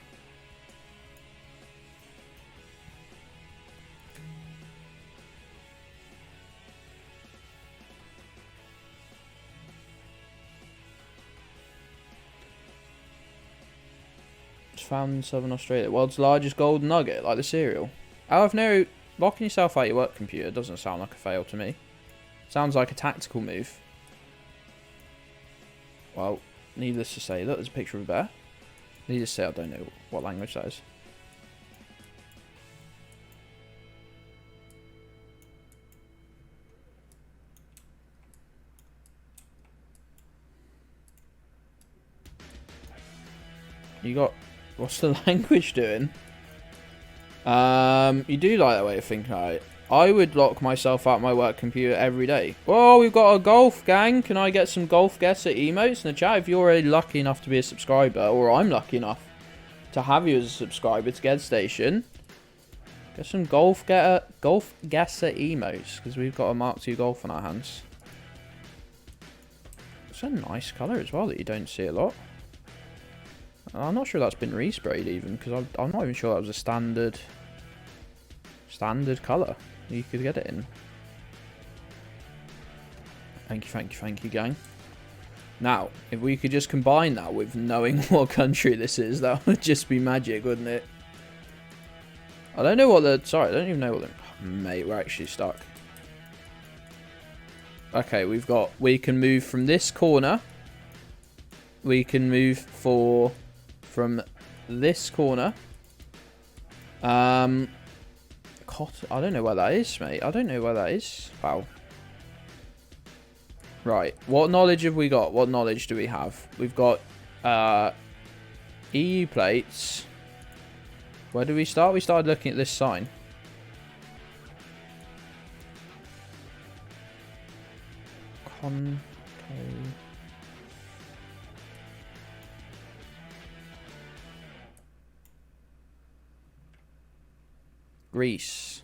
Speaker 2: Found in Southern Australia. World's largest golden nugget, like the cereal. Alf Nero, locking yourself out your work computer doesn't sound like a fail to me. Sounds like a tactical move. Well, Needless to say, look, there's a picture of a bear. Needless to say, I don't know what language that is. You got... What's the language doing? You do like that way of thinking about it. I would lock myself out my work computer every day. Whoa, we've got a golf gang. Can I get some Geoguessr emotes in the chat? If you're already lucky enough to be a subscriber, or I'm lucky enough to have you as a subscriber to Gedds Station, get some Geoguessr emotes, because we've got a Mark II Golf on our hands. It's a nice colour as well that you don't see a lot. I'm not sure that's been resprayed even, because I'm not even sure that was a standard colour you could get it in. Thank you, gang. Now, if we could just combine that with knowing what country this is, that would just be magic, wouldn't it? I don't know what the... Sorry, I don't even know what the... Oh, mate, we're actually stuck. Okay, we've got... We can move from this corner. We can move from this corner. I don't know where that is, mate. I don't know where that is. Wow. Right. What knowledge have we got? What knowledge do we have? We've got EU plates. Where do we start? We started looking at this sign. Greece.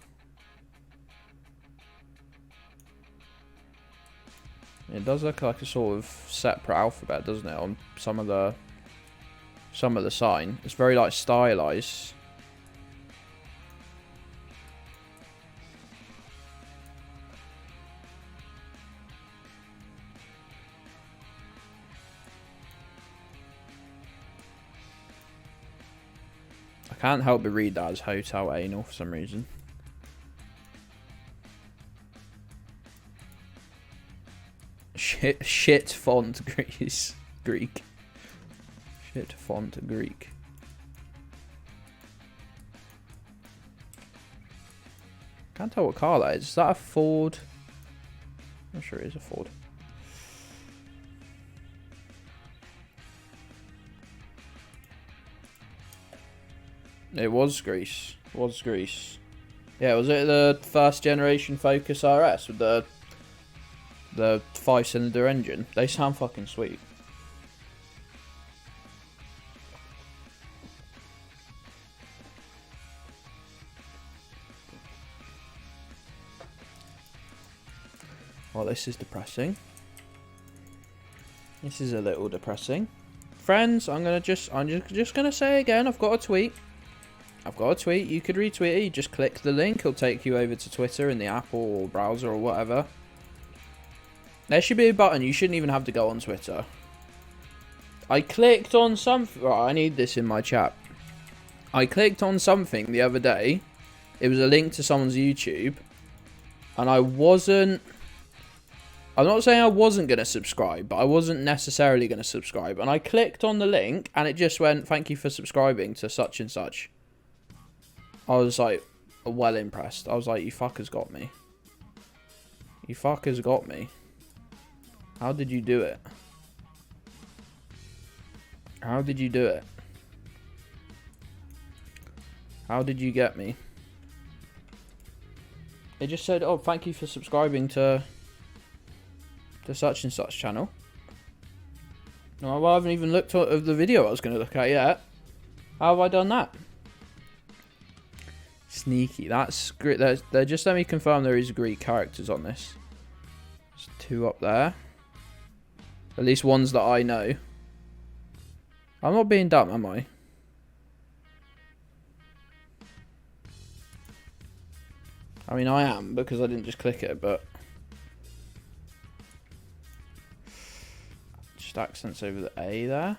Speaker 2: It does look like a sort of separate alphabet, doesn't it? On some of the sign, it's very like stylized. I can't help but read that as Hotel Anal for some reason. Shit font Greek. Shit font Greek. Can't tell what car that is. Is that a Ford? I'm sure it is a Ford. It was Greece. Yeah, was it the first generation Focus RS with the 5-cylinder engine? They sound fucking sweet. Well, this is depressing. This is a little depressing. Friends, I'm just gonna say again, I've got a tweet. You could retweet it. You just click the link. It'll take you over to Twitter in the app or browser or whatever. There should be a button. You shouldn't even have to go on Twitter. I clicked on something. Right, I need this in my chat. I clicked on something the other day. It was a link to someone's YouTube. And I wasn't... I'm not saying I wasn't going to subscribe, but I wasn't necessarily going to subscribe. And I clicked on the link and it just went, thank you for subscribing to such and such. I was like, well impressed. I was like, you fuckers got me. You fuckers got me. How did you do it? How did you do it? How did you get me? It just said, oh, thank you for subscribing to such and such channel. No, I haven't even looked at the video I was going to look at yet. How have I done that? Sneaky. That's great. Just let me confirm there is Greek characters on this. There's 2 up there. At least ones that I know. I'm not being dumb, am I? I mean, I am, because I didn't just click it, but... Just accents over the A there.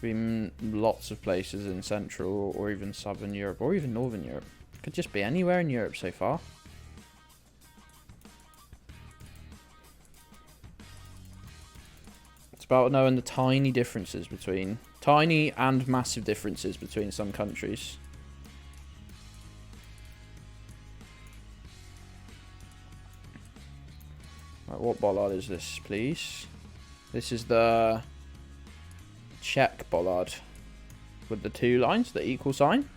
Speaker 2: Been lots of places in Central or even Southern Europe or even Northern Europe. Could just be anywhere in Europe so far. about knowing the tiny differences between... Tiny and massive differences between some countries. Right, what bollard is this, please? This is the Czech bollard with the 2 lines, the equal sign.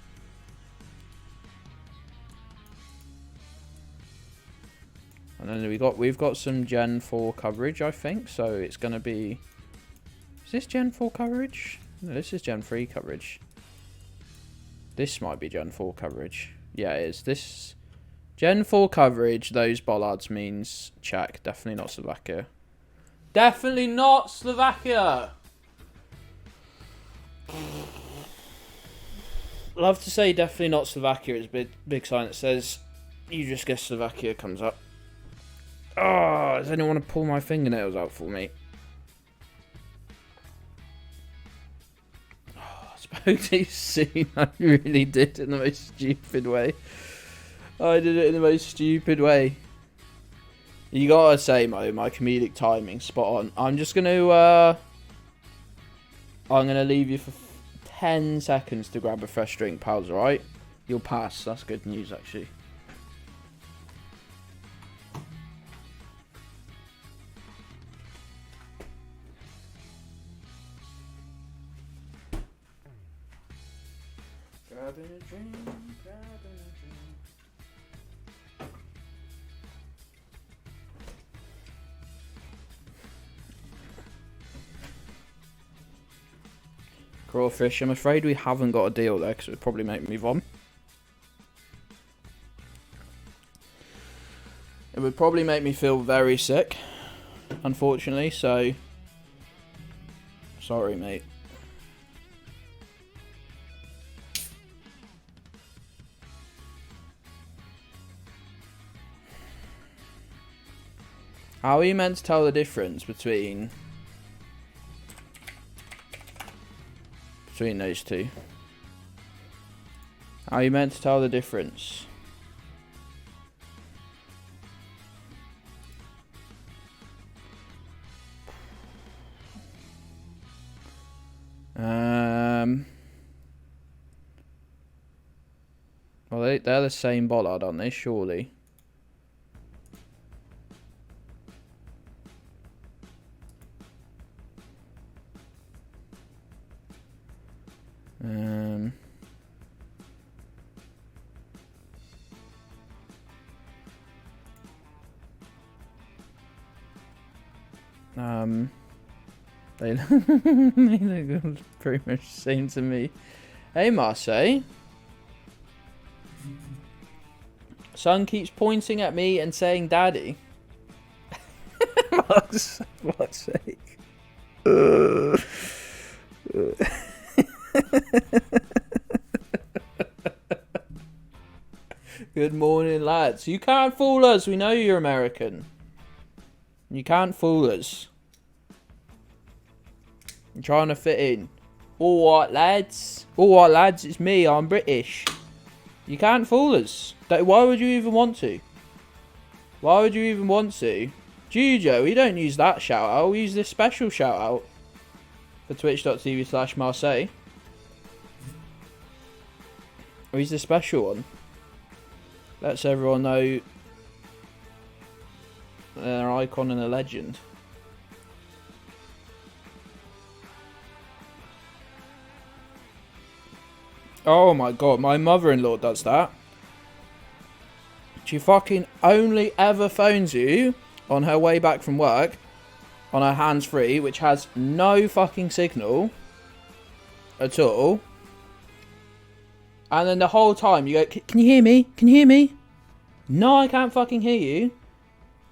Speaker 2: And then we've got some Gen 4 coverage, I think. So it's going to be... Is this Gen 4 coverage? No, this is Gen 3 coverage. This might be Gen 4 coverage. Yeah, it is. This Gen 4 coverage, those bollards means Czech. Definitely not Slovakia. Definitely not Slovakia! Love to say definitely not Slovakia. It's a big sign that says you just guess Slovakia comes up. Oh, does anyone want to pull my fingernails out for me? Oh, I spoke too soon. I really did in the most stupid way. I did it in the most stupid way. You gotta say, my comedic timing spot on. I'm just gonna leave you for 10 seconds to grab a fresh drink, pals. Alright? You'll pass. That's good news, actually. Grabbing a drink, grabbing a drink. Crawfish, I'm afraid we haven't got a deal there because it would probably make me vom. It would probably make me feel very sick, unfortunately, so... Sorry, mate. How are you meant to tell the difference between those two? How are you meant to tell the difference? Well, they're the same bollard, aren't they? Surely. They look pretty much the same to me. Hey, Marseille. Son keeps pointing at me and saying daddy. Fuck's sake. Good morning, lads. You can't fool us. We know you're American. You can't fool us. I'm trying to fit in. Alright, lads. Alright, lads. It's me. I'm British. You can't fool us. Why would you even want to? Why would you even want to? Jujo, we don't use that shout out. We use this special shout out for twitch.tv/Marseille. We use the special one. Lets everyone know they're an icon and a legend. Oh my god, my mother-in-law does that. She fucking only ever phones you on her way back from work on her hands-free, which has no fucking signal at all. And then the whole time you go, can you hear me? Can you hear me? No, I can't fucking hear you.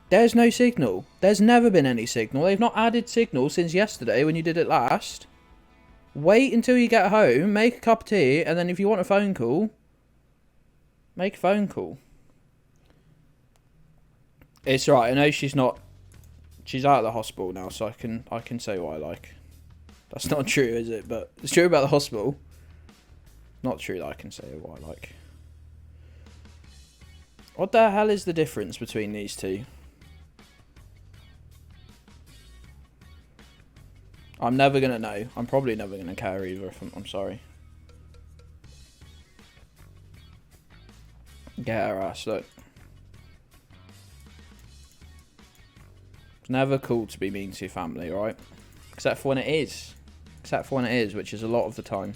Speaker 2: There's no signal. There's never been any signal. They've not added signal since yesterday when you did it last. Wait until you get home, make a cup of tea, and then if you want a phone call, make a phone call. It's right. I know she's not. She's out of the hospital now, so I can say what I like. That's not true, is it? But it's true about the hospital. Not true that I can say what I like. What the hell is the difference between these two? I'm never going to know. I'm probably never going to care either. If I'm sorry. Get her ass, look. It's never cool to be mean to your family, right? Except for when it is. Except for when it is, which is a lot of the time.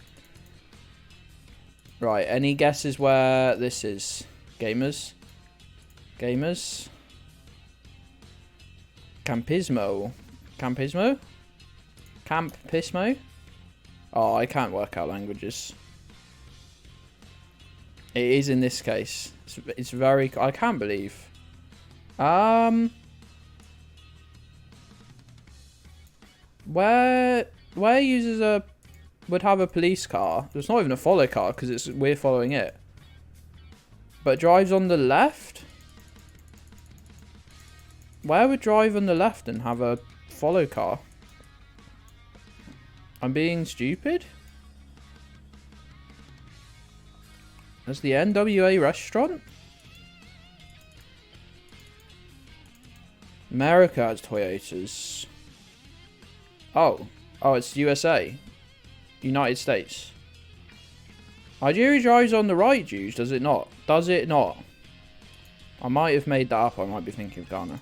Speaker 2: Right, any guesses where this is? Gamers? Gamers? Campismo? Campismo? Campismo? Oh, I can't work out languages. It is in this case. It's very... I can't believe. Where users would have a police car. It's not even a follow car because we're following it. But it drives on the left? Where would drive on the left and have a follow car? I'm being stupid? That's the NWA restaurant? America has Toyotas. Oh, it's USA. United States. Nigeria drives on the right, Jews, does it not? Does it not? I might have made that up. I might be thinking of Ghana.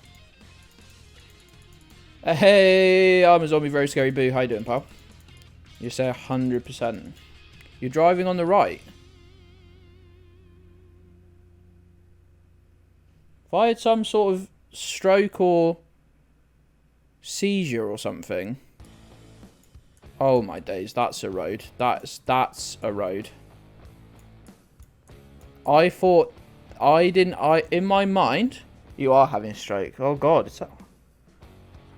Speaker 2: Hey, I'm a zombie, very scary boo. How you doing, pal? You say 100%. You're driving on the right. If I had some sort of stroke or seizure or something. Oh my days, that's a road. That's a road. I thought in my mind, you are having a stroke. Oh god, it's that.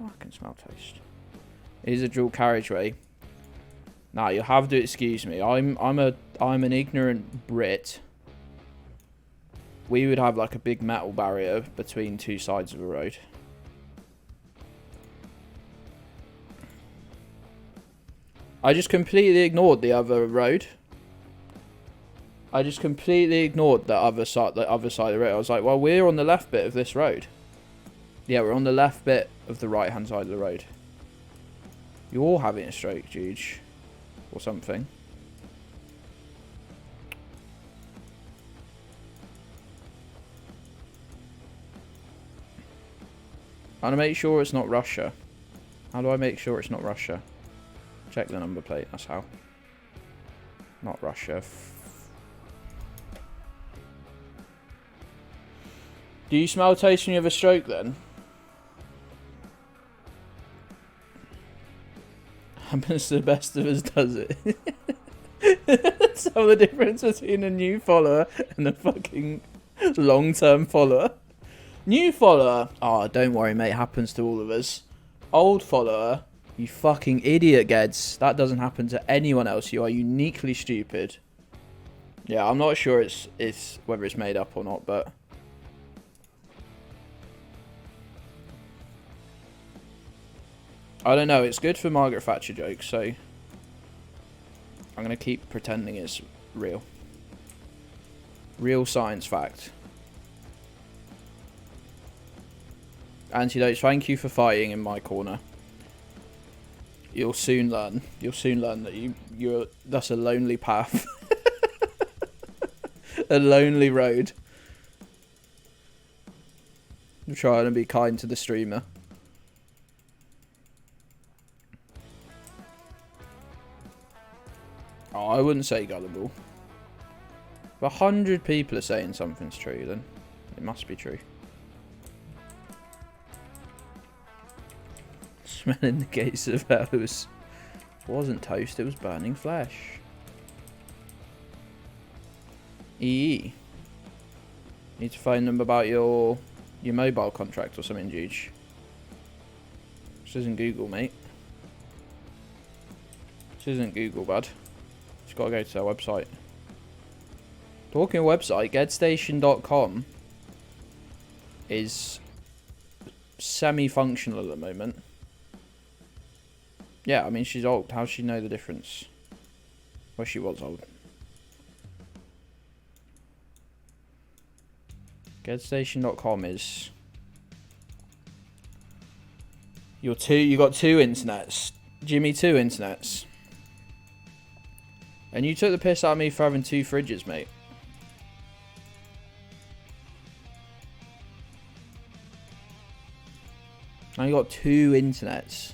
Speaker 2: Oh, I can smell toast. It is a dual carriageway. Now you'll have to excuse me. I'm an ignorant Brit. We would have like a big metal barrier between two sides of a road. I just completely ignored the other road. I just completely ignored the other side of the road. I was like, well, we're on the left bit of this road. Yeah, we're on the left bit of the right-hand side of the road. You're all having a stroke, Juge. Or something. I want to make sure it's not Russia. How do I make sure it's not Russia? Check the number plate, that's how. Not Russia. Do you smell toast when you have a stroke then? Happens to the best of us, does it? So the difference between a new follower and a fucking long-term follower. New follower, oh, don't worry, mate. Happens to all of us. Old follower, you fucking idiot, Gedds. That doesn't happen to anyone else. You are uniquely stupid. Yeah, I'm not sure it's whether it's made up or not, but I don't know. It's good for Margaret Thatcher jokes, so I'm gonna keep pretending it's real. Real science fact. Antidotes, thank you for fighting in my corner. You'll soon learn. You'll soon learn that that's a lonely path. A lonely road. I'm trying to be kind to the streamer. Oh, I wouldn't say gullible. If 100 people are saying something's true, then it must be true. Smelling the gates of hell. It wasn't toast, it was burning flesh. Need to phone them about your mobile contract or something, Juge. This isn't Google, mate. This isn't Google, bud. Just gotta go to their website. Talking of website, GeddStation.com is semi-functional at the moment. Yeah, I mean, she's old. How does she know the difference? Well, she was old. GeddStation.com is... You got two internets. Jimmy 2 internets. And you took the piss out of me for having 2 fridges, mate. Now you got 2 internets.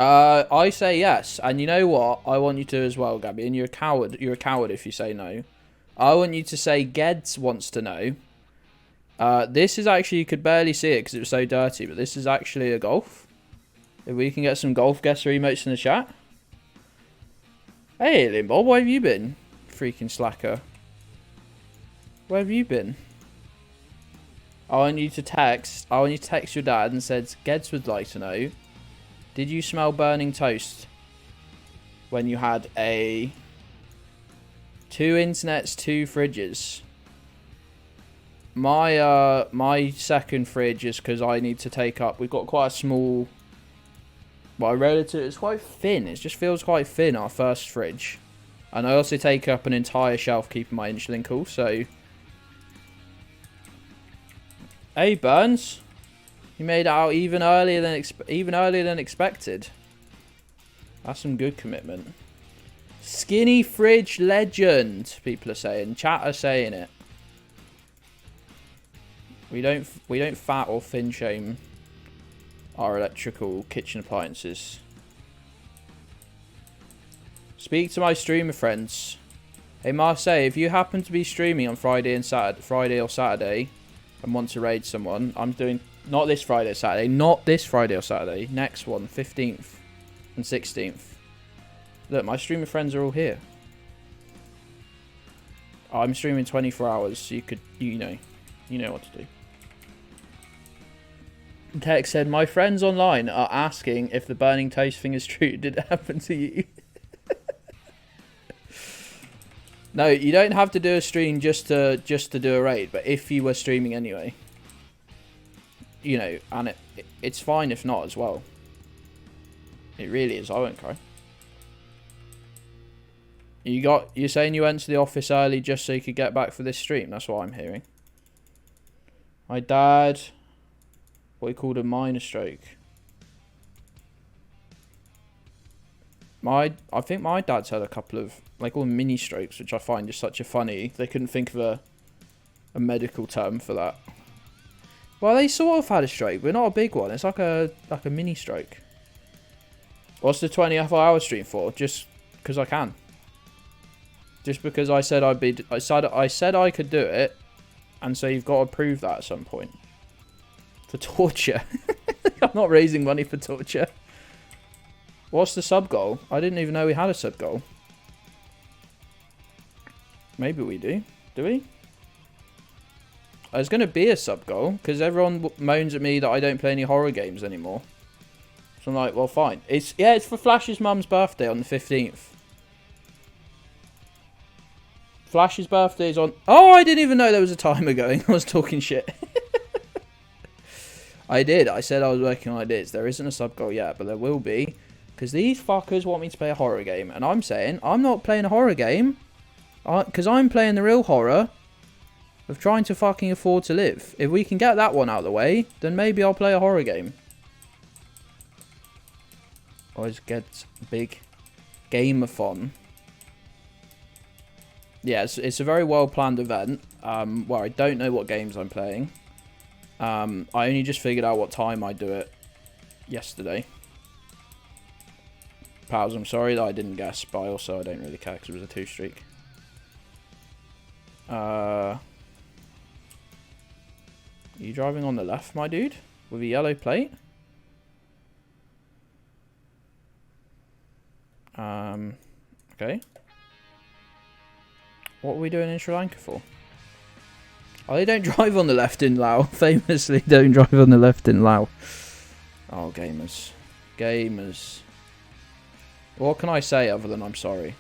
Speaker 2: I say yes, and you know what? I want you to as well, Gabby. And you're a coward. You're a coward if you say no. I want you to say Gedds wants to know. This is actually, you could barely see it because it was so dirty, but this is actually a golf. If we can get some golf guesser emotes in the chat. Hey, Limbo, where have you been? Freaking slacker. Where have you been? I want you to text your dad and said, Gedds would like to know, did you smell burning toast when you had 2 internets, 2 fridges? My second fridge is because I need to take up, we've got quite a small, well, I read it's quite thin. It just feels quite thin, our first fridge. And I also take up an entire shelf keeping my insulin cool, so. Hey, Burns. You made it out even earlier than expected. That's some good commitment. Skinny fridge legend, people are saying. Chat are saying it. We don't fat or thin shame our electrical kitchen appliances. Speak to my streamer friends. Hey Marseille, if you happen to be streaming on Friday or Saturday and want to raid someone, I'm doing not this Friday or Saturday, next one, 15th and 16th. Look, my streamer friends are all here. I'm streaming 24 hours, so you know what to do. Tex said, my friends online are asking if the burning toast thing is true. Did it happen to you? No, you don't have to do a stream just to do a raid, but if you were streaming anyway, and it's fine if not as well. It really is. I won't cry. You're saying you went to the office early just so you could get back for this stream. That's what I'm hearing. My dad, what he called a minor stroke. I think my dad's had a couple of, they call them mini strokes, which I find just such a funny. They couldn't think of a medical term for that. Well, they sort of had a stroke, but not a big one. It's like a mini stroke. What's the 24-hour stream for? Just because I can. Just because I said I said I could do it, and so you've got to prove that at some point. For torture. I'm not raising money for torture. What's the sub goal? I didn't even know we had a sub goal. Maybe we do. Do we? There's going to be a sub goal because everyone moans at me that I don't play any horror games anymore. So I'm like, well, fine. It's for Flash's mum's birthday on the 15th. Flash's birthday is on. Oh, I didn't even know there was a timer going. I was talking shit. I did. I said I was working on ideas. There isn't a sub goal yet, but there will be. Because these fuckers want me to play a horror game. And I'm saying, I'm not playing a horror game. Because I'm playing the real horror of trying to fucking afford to live. If we can get that one out of the way, then maybe I'll play a horror game. Always gets big game-a-thon. Yeah, it's a very well-planned event. Where I don't know what games I'm playing. I only just figured out what time I do it yesterday. Pals, I'm sorry that I didn't guess, but I don't really care because it was a 2 streak. Are you driving on the left, my dude? With a yellow plate? Okay. What are we doing in Sri Lanka for? Oh, they don't drive on the left in Laos. Famously don't drive on the left in Laos. Oh, gamers. Gamers. What can I say other than I'm sorry?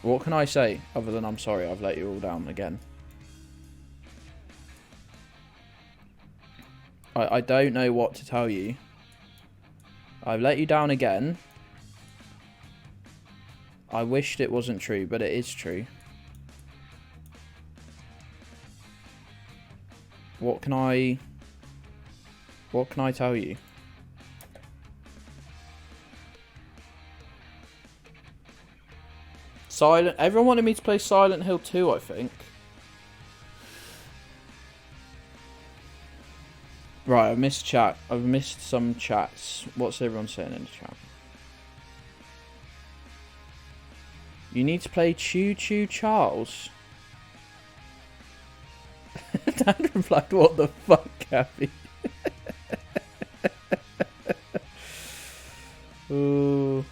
Speaker 2: What can I say other than I'm sorry I've let you all down again? I don't know what to tell you. I've let you down again. I wished it wasn't true, but it is true. What can I What can I tell you? Silent. Everyone wanted me to play Silent Hill 2, I think. Right, I've missed chat. I've missed some chats. What's everyone saying in the chat? You need to play Choo Choo Charles. Dad replied, what the fuck, Gabby? Ooh.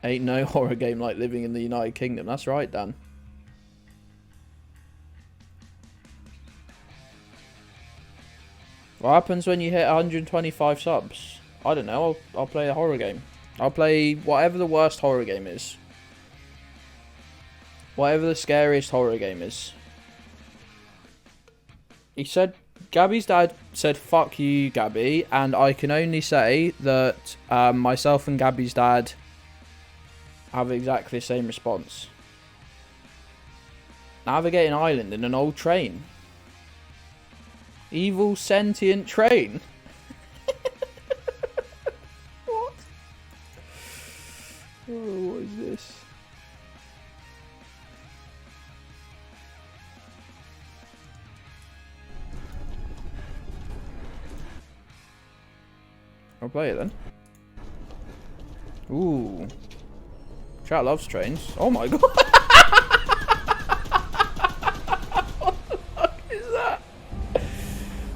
Speaker 2: Ain't no horror game like living in the United Kingdom. That's right, Dan. What happens when you hit 125 subs? I don't know. I'll play a horror game. I'll play whatever the worst horror game is. Whatever the scariest horror game is. He said, Gabby's dad said, fuck you, Gabby. And I can only say that myself and Gabby's dad have exactly the same response. Navigate an island in an old train. Evil sentient train. What? Oh, what is this? I'll play it then. Ooh. Chat loves trains. Oh my god.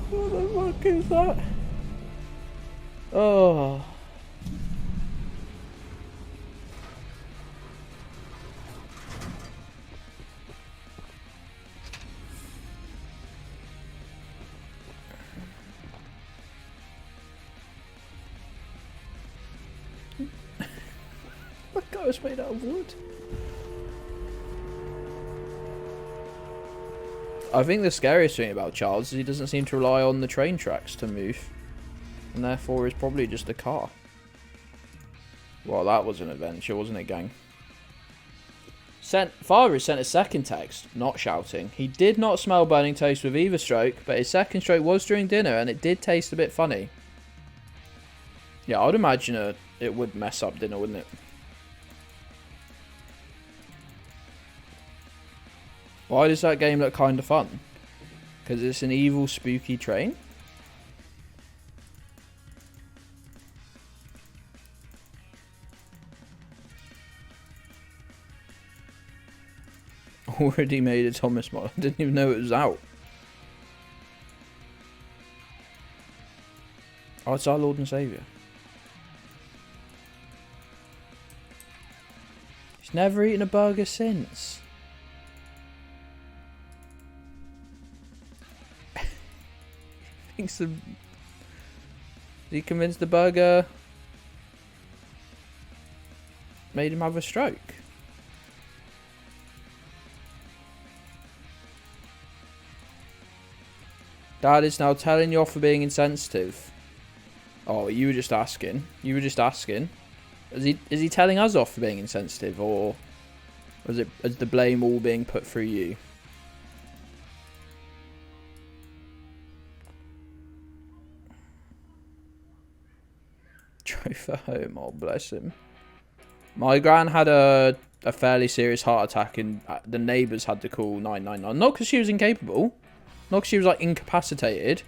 Speaker 2: What the fuck is that? Oh. That guy was made out of wood. I think the scariest thing about Charles is he doesn't seem to rely on the train tracks to move. And therefore is probably just a car. Well, that was an adventure, wasn't it, gang? Father has sent a second text, not shouting. He did not smell burning toast with either stroke, but his second stroke was during dinner and it did taste a bit funny. Yeah, I would imagine it would mess up dinner, wouldn't it? Why does that game look kind of fun? Because it's an evil, spooky train? Already made a Thomas mod. I didn't even know it was out. Oh, it's our Lord and Saviour. He's never eaten a burger since. Is he convinced the burger made him have a stroke? Dad is now telling you off for being insensitive. Oh, you were just asking. You were just asking. Is he telling us off for being insensitive, or is the blame all being put through you? Drove for home, oh bless him. My gran had a fairly serious heart attack and the neighbours had to call 999. Not because she was incapable. Not because she was like incapacitated.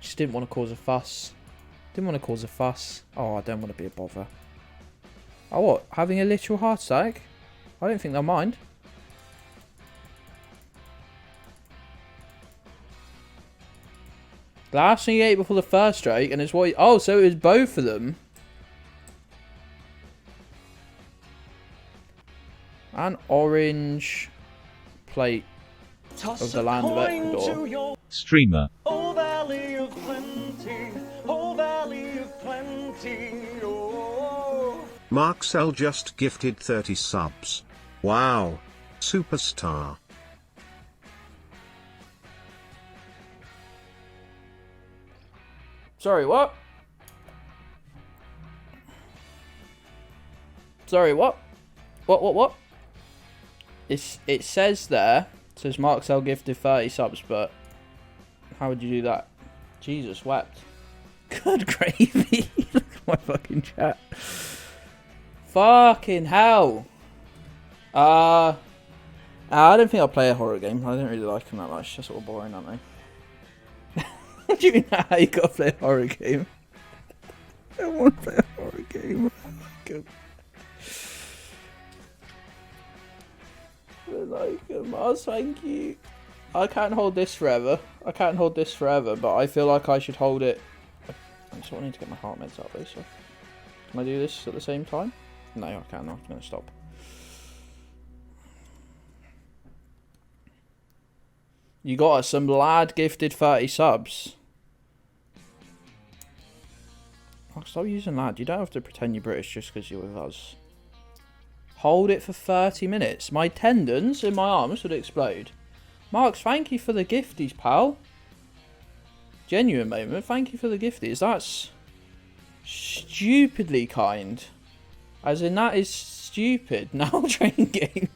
Speaker 2: She just didn't want to cause a fuss. Didn't want to cause a fuss. Oh, I don't want to be a bother. Oh, what? Having a literal heart attack? I don't think they'll mind. Last thing he ate before the first stroke, and it's what oh, so it was both of them. An orange plate of the land of Ecuador.
Speaker 5: Streamer.
Speaker 1: Oh, valley of plenty, oh, valley of plenty, oh.
Speaker 4: Marcel just gifted 30 subs. Wow. Superstar.
Speaker 2: Sorry, what? Sorry, what? What? It says there, Says Mark Cell gifted 30 subs, but how would you do that? Jesus wept. Good gravy. Look at my fucking chat. Fucking hell. I don't think I'll play a horror game. I don't really like them that much. They're sort of boring, aren't they? What do you mean how you gotta play a horror game? I don't want to play a horror game. Good. Like, Mars, thank you. I can't hold this forever. But I feel like I should hold it. I just need to get my heart meds out, basically. Can I do this at the same time? No, I can't. I'm going to stop. You got us. Some lad gifted 30 subs. Oh, stop using lad. You don't have to pretend you're British just because you're with us. Hold it for 30 minutes. My tendons in my arms would explode. Marks, thank you for the gifties, pal. Genuine moment. Thank you for the gifties. That's stupidly kind. As in, that is stupid. Now train game.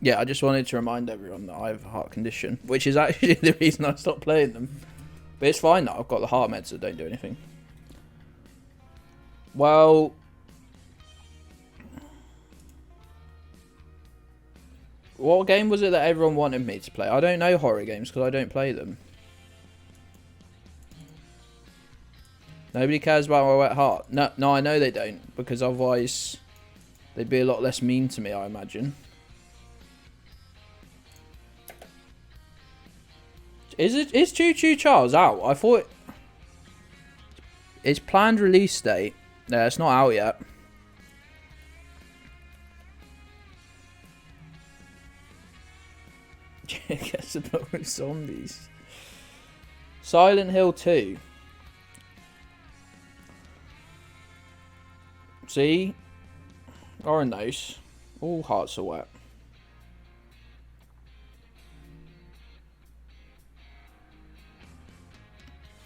Speaker 2: Yeah, I just wanted to remind everyone that I have a heart condition, which is actually the reason I stopped playing them. But it's fine now, I've got the heart meds that don't do anything. Well, what game was it that everyone wanted me to play? I don't know horror games because I don't play them. Nobody cares about my wet heart. No, I know they don't, because otherwise they'd be a lot less mean to me, I imagine. Is Choo Choo Charles out? I thought it's planned release date. No, it's not out yet. Guess about zombies. Silent Hill 2. See? Orange nose. All hearts are wet.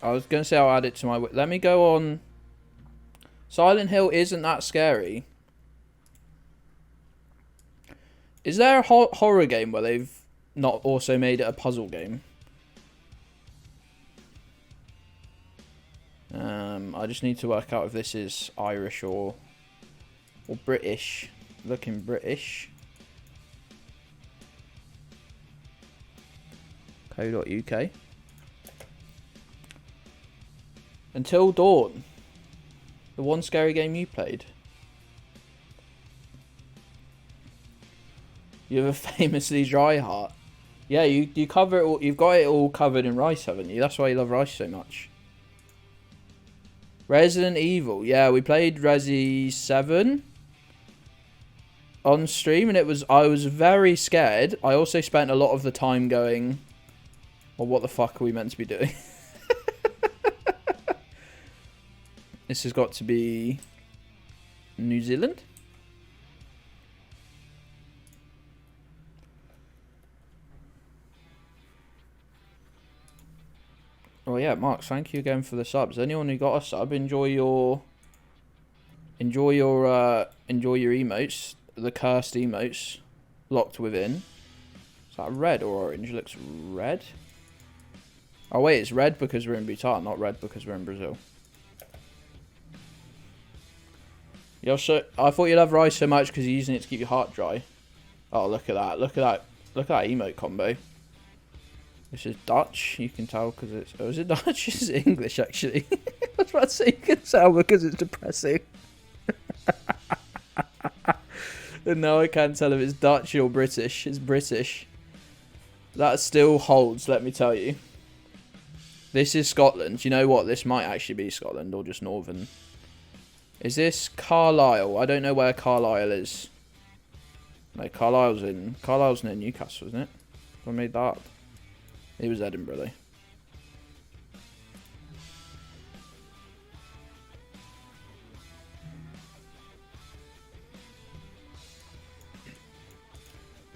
Speaker 2: I was going to say I'll add it to my... Let me go on... Silent Hill isn't that scary. Is there a horror game where they've not also made it a puzzle game? I just need to work out if this is Irish or British. Looking British. Co.uk. Until Dawn. The one scary game you played. You have a famously dry heart. Yeah, you cover it all, you've got it all covered in rice, haven't you? That's why you love rice so much. Resident Evil. Yeah, we played Resi 7 on stream and I was very scared. I also spent a lot of the time going, well, what the fuck are we meant to be doing? This has got to be New Zealand. Oh yeah, Mark, thank you again for the subs. Anyone who got a sub, enjoy your emotes, the cursed emotes locked within. Is that red or orange? It looks red. Oh wait, it's red because we're in Bhutan, not red because we're in Brazil. I thought you loved rice so much because you're using it to keep your heart dry. Oh, look at that. Look at that emote combo. This is Dutch. You can tell because it's... Oh, is it Dutch? It's English, actually. I was about to say you can tell because it's depressing. And now I can't tell if it's Dutch or British. It's British. That still holds, let me tell you. This is Scotland. You know what? This might actually be Scotland or just Northern. Is this Carlisle? I don't know where Carlisle is. No, Carlisle's near Newcastle, isn't it? I made that up. It was Edinburgh,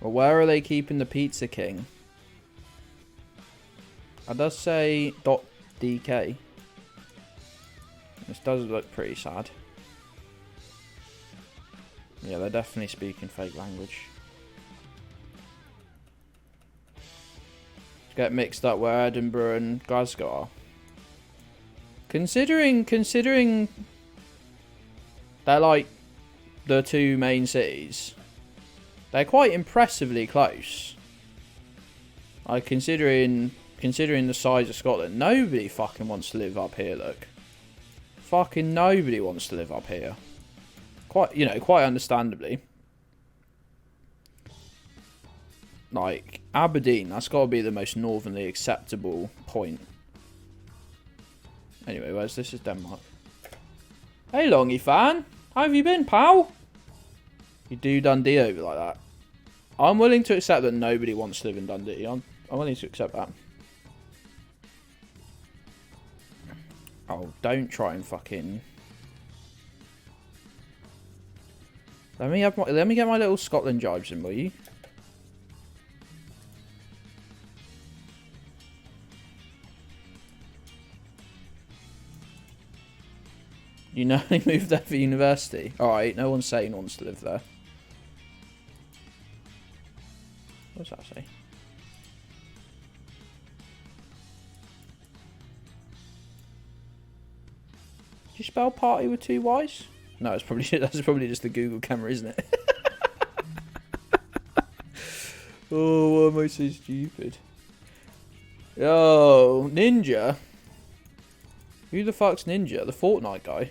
Speaker 2: though. Well, where are they keeping the Pizza King? It does say .dk. This does look pretty sad. Yeah, they're definitely speaking fake language. Get mixed up where Edinburgh and Glasgow are. Considering they're like the two main cities, they're quite impressively close. Like considering the size of Scotland, nobody fucking wants to live up here. Look, fucking nobody wants to live up here. Quite understandably. Like Aberdeen, that's got to be the most northernly acceptable point. Anyway, where's this? Is Denmark. Hey, Longy fan, how have you been, pal? You do Dundee over like that. I'm willing to accept that nobody wants to live in Dundee. I'm willing to accept that. Oh, don't try and fucking. Let me get my little Scotland jibes in, will you? You know he moved there for university. Alright, no one's saying wants to live there. What does that say? Did you spell party with two Y's? No, that's probably just the Google camera, isn't it? Oh, why am I so stupid? Yo, Ninja. Who the fuck's Ninja? The Fortnite guy.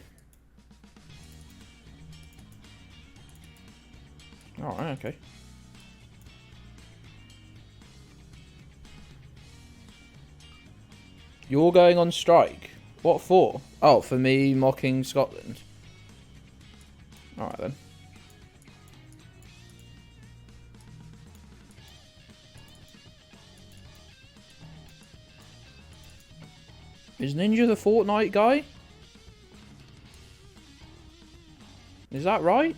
Speaker 2: Alright, okay. You're going on strike? What for? Oh, for me mocking Scotland. Alright then. Is Ninja the Fortnite guy? Is that right?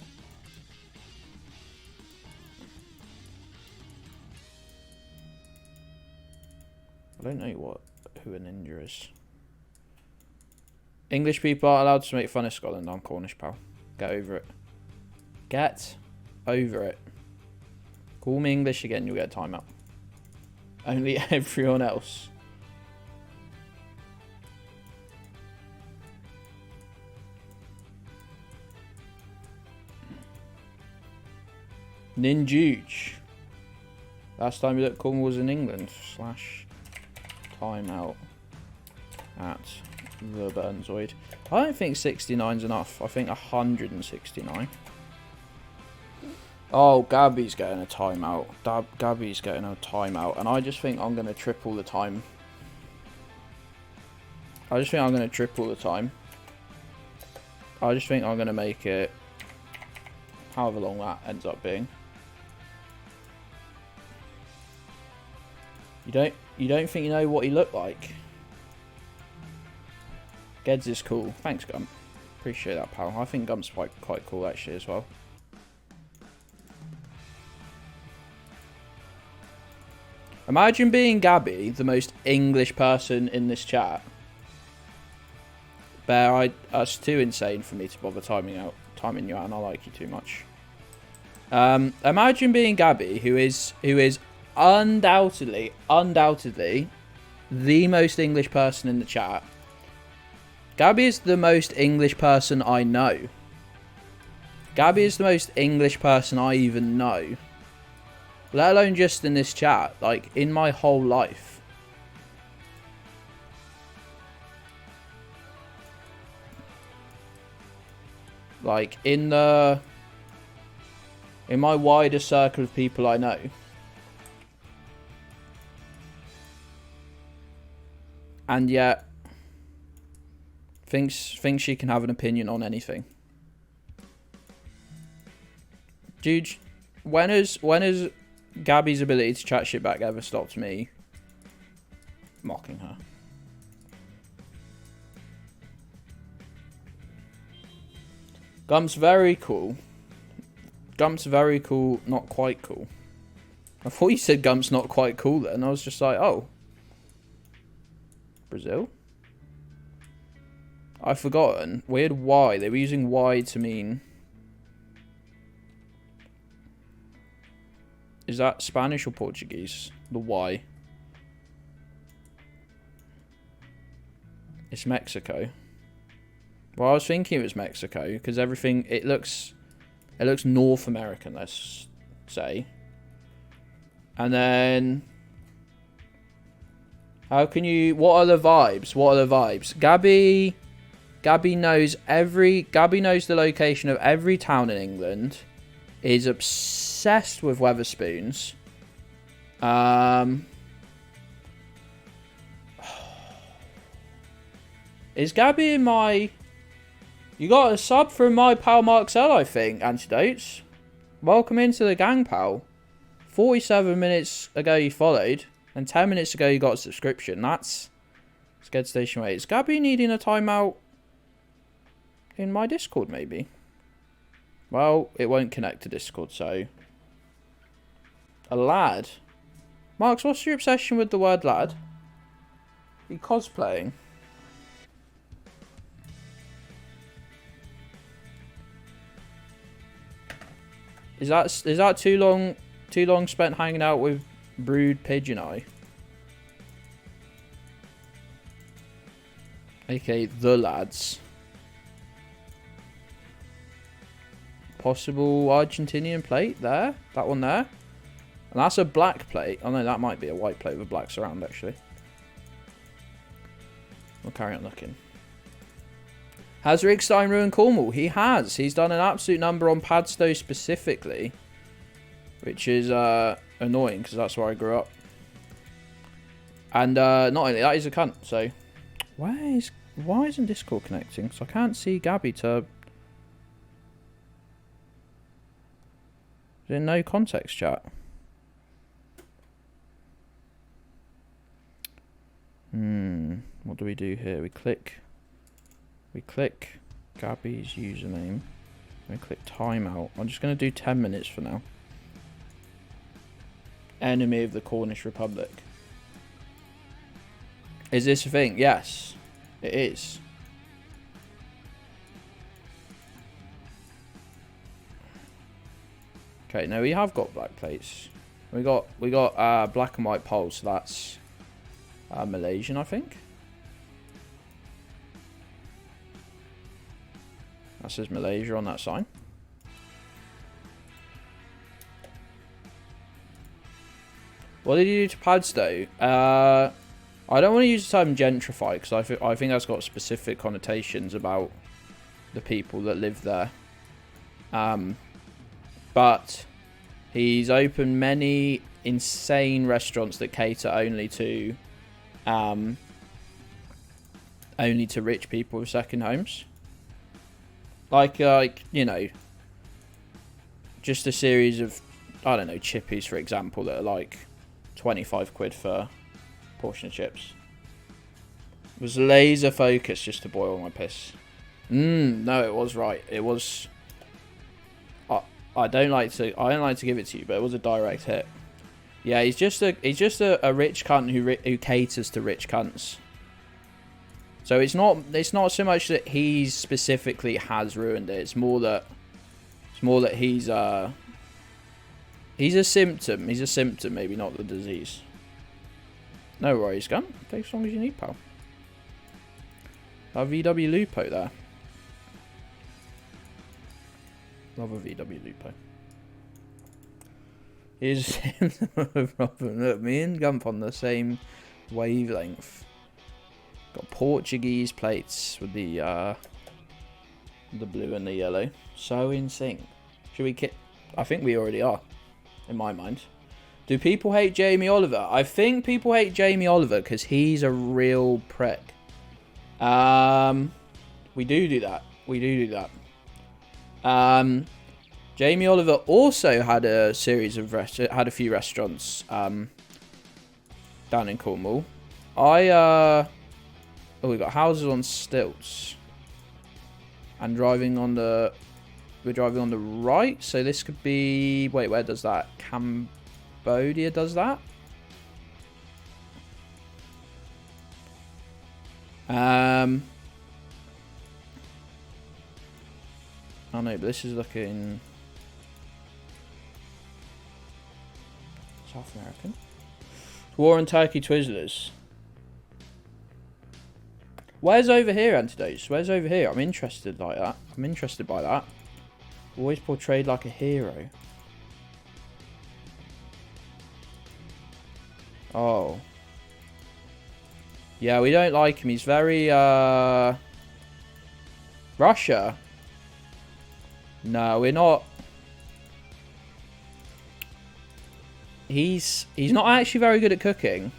Speaker 2: I don't know who a ninja is. English people are allowed to make fun of Scotland. I'm Cornish, pal. Get over it. Get over it. Call me English again, you'll get a timeout. Only everyone else. Ninjuch. Last time you looked cool was in England. / timeout at the Burnzoid. I don't think 69's enough. I think 169. Oh, Gabby's getting a timeout. Gabby's getting a timeout. And I just think I'm going to triple the time. I just think I'm going to make it however long that ends up being. You don't think you know what he looked like? Gedds is cool. Thanks, Gump. Appreciate that, pal. I think Gump's quite cool actually as well. Imagine being Gabby, the most English person in this chat. Bear, that's too insane for me to bother timing you out, and I like you too much. Imagine being Gabby, who is undoubtedly the most English person in the chat. Gabby is the most English person I know. Gabby is the most English person I even know. Let alone just in this chat, like in my whole life. Like in my wider circle of people I know. And yet thinks she can have an opinion on anything. Dude, when has Gabby's ability to chat shit back ever stopped me mocking her? Gump's very cool. Not quite cool. I thought you said Gump's not quite cool then. I was just like, oh. Brazil? I've forgotten. Weird Y. They were using Y to mean... Is that Spanish or Portuguese? The Y. It's Mexico. Well, I was thinking it was Mexico because everything... It looks North American, let's say. And then... How can you... What are the vibes? What are the vibes? Gabby knows the location of every town in England. Is obsessed with Weatherspoons. Is Gabby in my... You got a sub from my pal Marcel, I think, Antidotes. Welcome into the gang, pal. 47 minutes ago you followed, and 10 minutes ago you got a subscription. That's Gedds Station Way. Is Gabby needing a timeout in my Discord, maybe? Well, it won't connect to Discord, so... A lad? Marks, what's your obsession with the word lad? Are you cosplaying? Is that too long spent hanging out with Brood Pigeon Eye? Okay, the lads. Possible Argentinian plate there. That one there. And that's a black plate. Oh no, that might be a white plate with a black surround actually. We'll carry on looking. Has Rick Stein ruined Cornwall? He has. He's done an absolute number on Padstow specifically. Which is annoying because that's where I grew up. And not only that, he's a cunt. So why isn't Discord connecting? So I can't see Gabby to... Is there no context chat? What do we do here? We click Gabby's username. We click timeout. I'm just going to do 10 minutes for now. Enemy of the Cornish Republic. Is this a thing? Yes, it is. Okay, now we have got black plates. We got black and white poles. So that's Malaysian, I think. That says Malaysia on that sign. What did you do to Padstow? I don't want to use the term gentrify because I think that's got specific connotations about the people that live there. But he's opened many insane restaurants that cater only to rich people with second homes. Like you know, just a series of, I don't know, chippies for example that are like 25 quid for a portion of chips. It was laser focused just to boil my piss. No, it was right. It was. I don't like to give it to you, but it was a direct hit. Yeah, he's just a rich cunt who caters to rich cunts. So it's not so much that he specifically has ruined it. It's more that he's a symptom. He's a symptom, maybe not the disease. No worries, gun. Take as long as you need, pal. VW Lupo there. Love a VW Lupo. Here's a symptom of a problem. Look, me and Gump on the same wavelength. Got Portuguese plates with the blue and the yellow. So in sync. Should we I think we already are, in my mind. Do people hate Jamie Oliver? I think people hate Jamie Oliver because he's a real prick. We do that. We do that. Jamie Oliver also had a series of had a few restaurants down in Cornwall. We got houses on stilts, and we're driving on the right. So this could be, wait, where does that Bodia does that. I know, but this is looking South American. War on Turkey Twizzlers. Where's over here, Antidotes? Where's over here? I'm interested like that. I'm interested by that. Always portrayed like a hero. Oh. Yeah, we don't like him. He's very, Russia. No, we're not. He's not actually very good at cooking.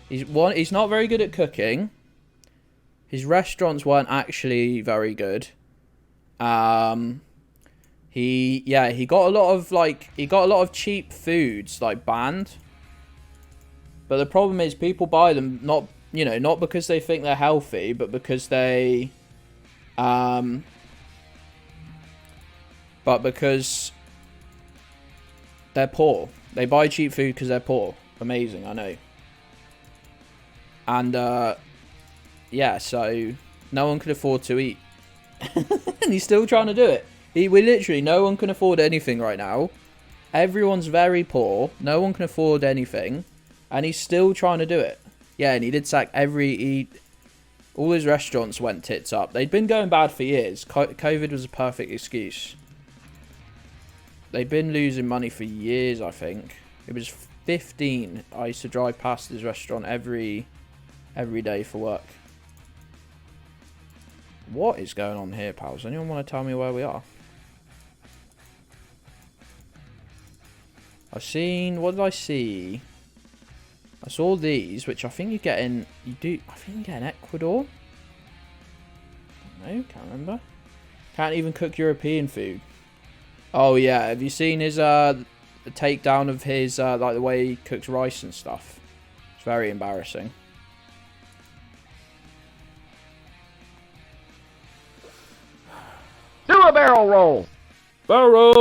Speaker 2: He's not very good at cooking. His restaurants weren't actually very good. He got a lot of cheap foods like banned. But the problem is people buy them not because they think they're healthy, but because because they're poor. They buy cheap food because they're poor. Amazing, I know. And yeah, so no one can afford to eat. And he's still trying to do it. No one can afford anything right now. Everyone's very poor. No one can afford anything. And he's still trying to do it. Yeah, and he did sack all his restaurants went tits up. They'd been going bad for years. COVID was a perfect excuse. They've been losing money for years, I think. It was 15. I used to drive past his restaurant every day for work. What is going on here, pals? Anyone want to tell me where we are? What did I see? I saw these, which I think you get in Ecuador? No, can't remember. Can't even cook European food. Oh yeah, have you seen his the takedown of his like the way he cooks rice and stuff? It's very embarrassing.
Speaker 5: Do a barrel roll.
Speaker 2: Barrel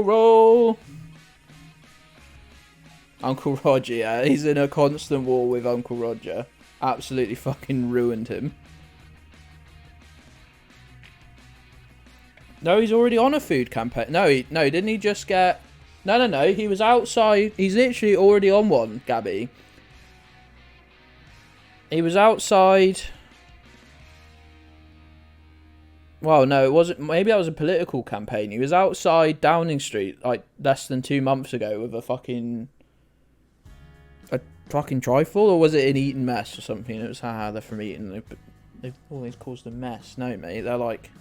Speaker 2: roll. Uncle Roger, yeah, he's in a constant war with Uncle Roger. Absolutely fucking ruined him. No, he's already on a food campaign. No, didn't he just get... No, he was outside. He's literally already on one, Gabby. He was outside... Well, no, it wasn't. Maybe that was a political campaign. He was outside Downing Street, like, less than 2 months ago with a fucking trifle, or was it an Eton mess or something? It was, they're from Eton. They've always caused a mess. No, mate, they're like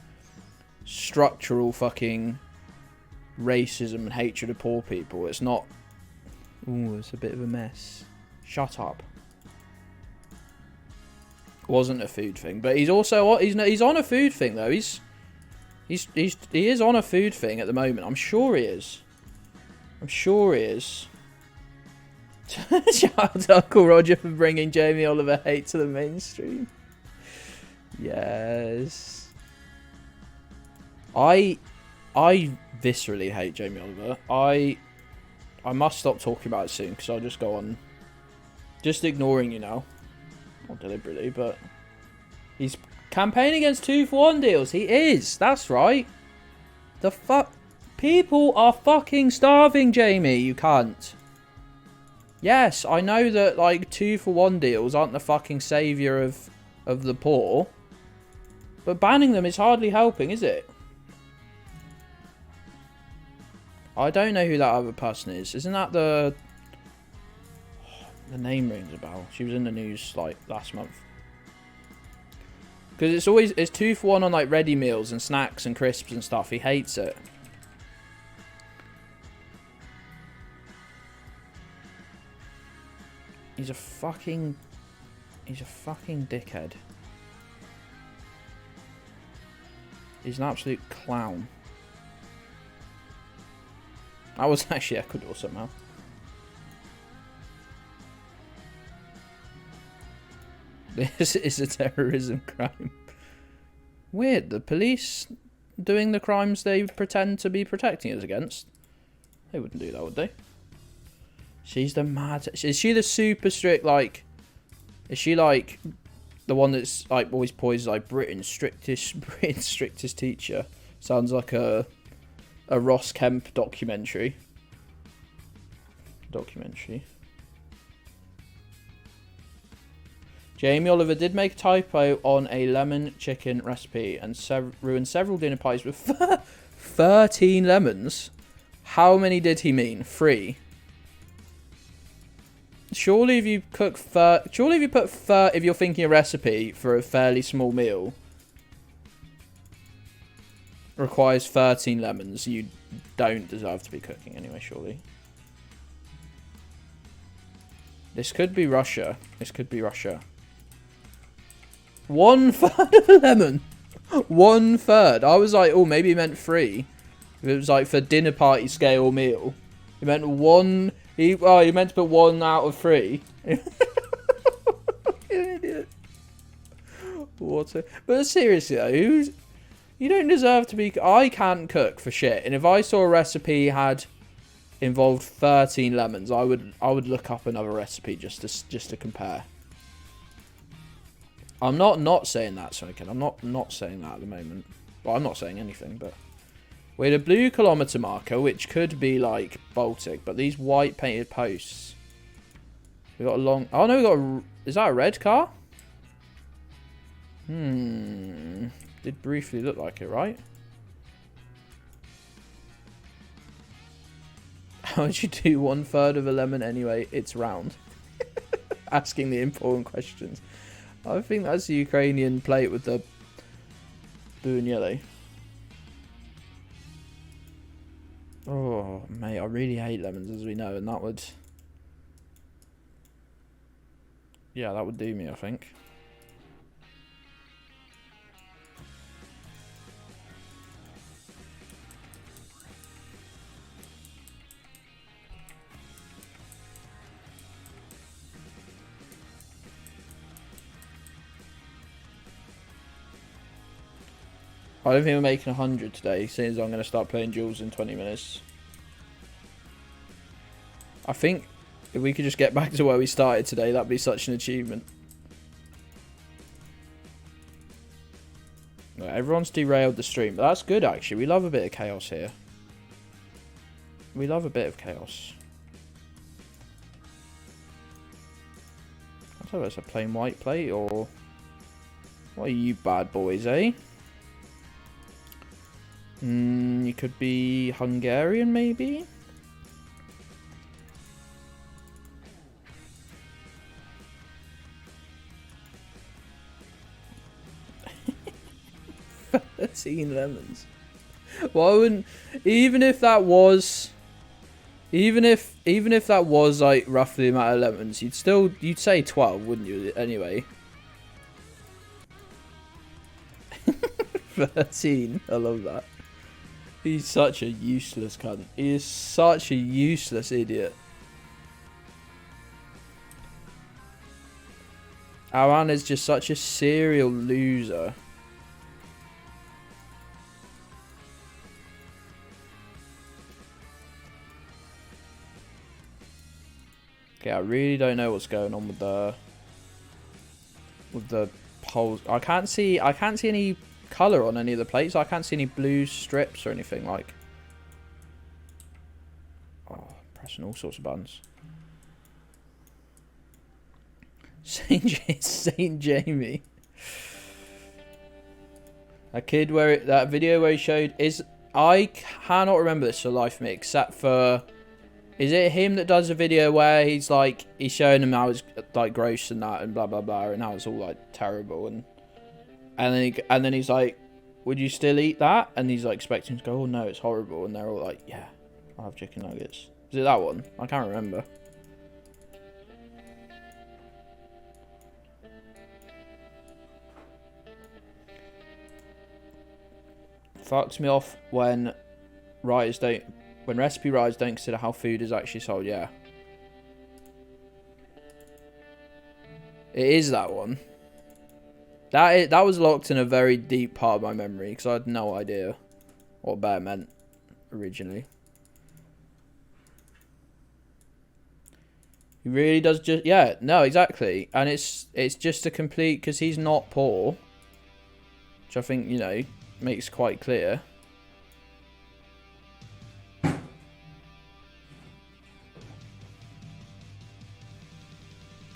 Speaker 2: structural fucking racism and hatred of poor people. It's not... Ooh, it's a bit of a mess. Shut up. Wasn't a food thing, but he's also he's on a food thing though. He is on a food thing at the moment. I'm sure he is. Shout out to Uncle Roger for bringing Jamie Oliver hate to the mainstream. Yes. I viscerally hate Jamie Oliver. I must stop talking about it soon because I'll just go on just ignoring you now. Not deliberately, but he's campaigning against 2-for-1 deals. He is. That's right. The fuck? People are fucking starving, Jamie. You can't. Yes, I know that like 2-for-1 deals aren't the fucking saviour of the poor, but banning them is hardly helping, is it? I don't know who that other person is. Isn't that the name rings a bell? She was in the news like last month. Because it's 2-for-1 on like ready meals and snacks and crisps and stuff. He hates it. He's a fucking dickhead. He's an absolute clown. I was actually Ecuador somehow. This is a terrorism crime. Weird, the police doing the crimes they pretend to be protecting us against. They wouldn't do that, would they? She's the mad... Is she the super strict, like... Is she, like, the one that's, like, always poised, like, Britain's strictest teacher? Sounds like a Ross Kemp documentary. Jamie Oliver did make a typo on a lemon chicken recipe and ruined several dinner pies with 13 lemons. How many did he mean? 3. Surely if you cook if you're thinking a recipe for a fairly small meal requires 13 lemons, you don't deserve to be cooking anyway, surely. This could be Russia. 1/3 of a lemon. 1/3. I was like, oh, maybe he meant 3. If it was like for dinner party scale meal. He meant 1. He meant to put 1 out of 3. You idiot. But seriously though, you don't deserve to be... I can't cook for shit. And if I saw a recipe had involved 13 lemons, I would look up another recipe just to compare. I'm not saying that, Sonic. I'm not saying that at the moment. Well, I'm not saying anything, but we had a blue kilometer marker, which could be like Baltic, but these white painted posts. We got a long... Oh no, we got a... Is that a red car? Did briefly look like it, right? How would you do 1/3 of a lemon anyway? It's round. Asking the important questions. I think that's the Ukrainian plate with the blue and yellow. Oh, mate, I really hate lemons, as we know, and that would... Yeah, that would do me, I think. I don't think we're making 100 today, since I'm going to start playing duels in 20 minutes. I think if we could just get back to where we started today, that'd be such an achievement. Right, everyone's derailed the stream, but that's good actually. We love a bit of chaos here. We love a bit of chaos. I don't know if it's a plain white plate or... What are you bad boys, eh? You could be Hungarian, maybe? $13 lemons. Why wouldn't... Even if that was... Even if that was, like, roughly the amount of lemons, you'd say 12, wouldn't you, anyway? 13. I love that. He's such a useless cunt. He is such a useless idiot. Aran is just such a serial loser. Okay, I really don't know what's going on with the poles. I can't see any colour on any of the plates. I can't see any blue strips or anything like. Oh, pressing all sorts of buttons. Saint Jamie. That video where he showed I cannot remember this for the life of me except for, is it him that does a video where he's showing him how it's like gross and that and blah blah blah and how it's all like terrible and then he's like, would you still eat that? And he's like expecting to go, oh no, it's horrible, and they're all like, yeah, I'll have chicken nuggets. Is it that one? I can't remember. Fucks me off when recipe writers don't consider how food is actually sold. Yeah, it is that one. That was locked in a very deep part of my memory because I had no idea. what bear meant originally. He really does just... Yeah, no, exactly. And it's just a complete... Because he's not poor. Which I think, you know, makes quite clear.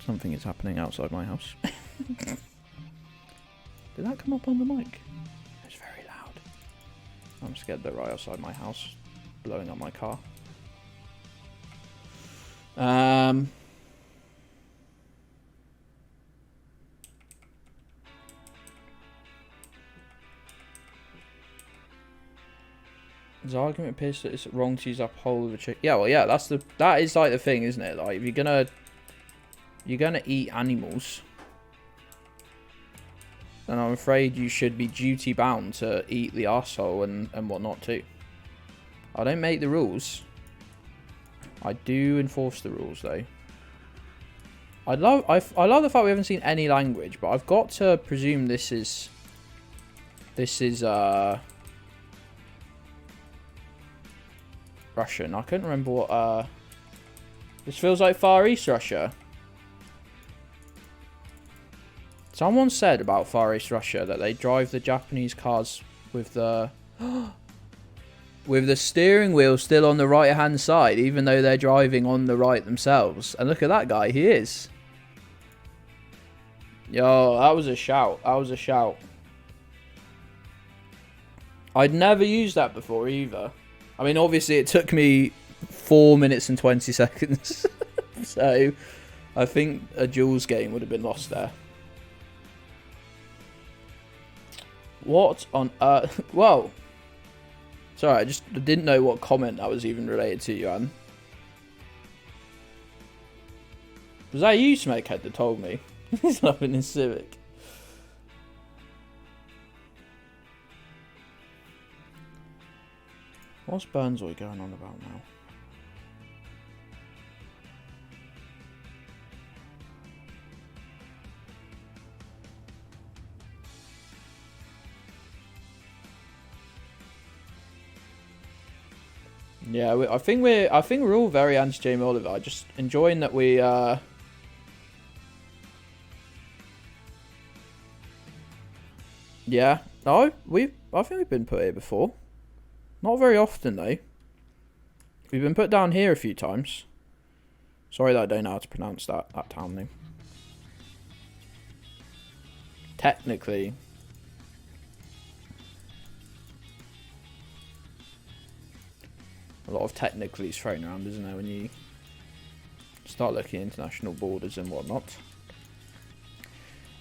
Speaker 2: Something is happening outside my house. Did that come up on the mic? It's very loud. I'm scared they're right outside my house. Blowing up my car. His argument appears that it's wrong to use up whole of a chicken. Yeah, well, yeah, that is like the thing, isn't it? Like, if you're gonna eat animals, then I'm afraid you should be duty bound to eat the arsehole and whatnot too. I don't make the rules. I do enforce the rules though. I love the fact we haven't seen any language, but I've got to presume this is Russian. I couldn't remember what this feels like Far East Russia. Someone said about Far East Russia that they drive the Japanese cars with the with the steering wheel still on the right hand side, even though they're driving on the right themselves. And look at that guy, he is. Yo, that was a shout. That was a shout. I'd never used that before either. I mean, obviously it took me 4 minutes and 20 seconds. So I think a Jules game would have been lost there. What on earth? Well, sorry, I just didn't know what comment that was even related to, Johan. Was that you, Smakehead, that told me? He's loving his Civic. What's Burnzoy going on about now? Yeah, I think we're all very anti Jamie Oliver. Just enjoying that we yeah. No, I think we've been put here before. Not very often though. We've been put down here a few times. Sorry that I don't know how to pronounce that town name. Technically. A lot of technicalities thrown around, isn't there, when you start looking at international borders and whatnot.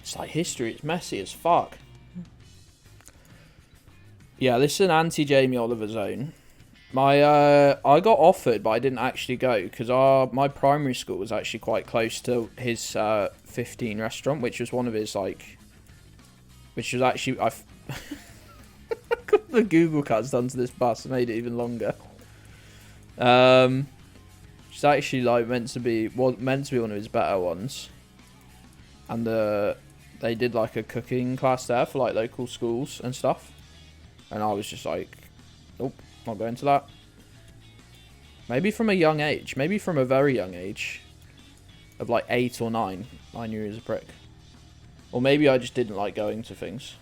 Speaker 2: It's like history, it's messy as fuck. Yeah, this is an anti-Jamie Oliver zone. I got offered, but I didn't actually go, because my primary school was actually quite close to his 15 restaurant, which was one of his, like... Which was actually... the Google cuts done to this bus made it even longer. It's actually like meant to be one of his better ones, and they did like a cooking class there for like local schools and stuff, and I was just like, nope, not going to that. Maybe from a young age, maybe from a very young age, of like 8 or 9, I knew he was a prick, or maybe I just didn't like going to things.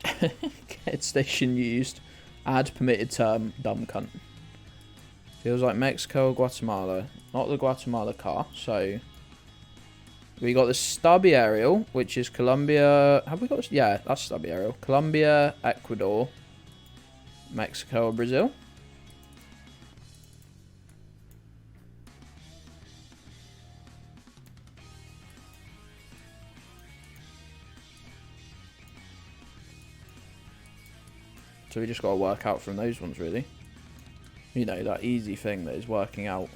Speaker 2: Get station used. Add permitted term, dumb cunt. Feels like Mexico or Guatemala. Not the Guatemala car, so... We got the stubby aerial, which is Colombia... Have we got this? Yeah, that's stubby aerial. Colombia, Ecuador, Mexico or Brazil. So we just got to work out from those ones, really. You know, that easy thing that is working out.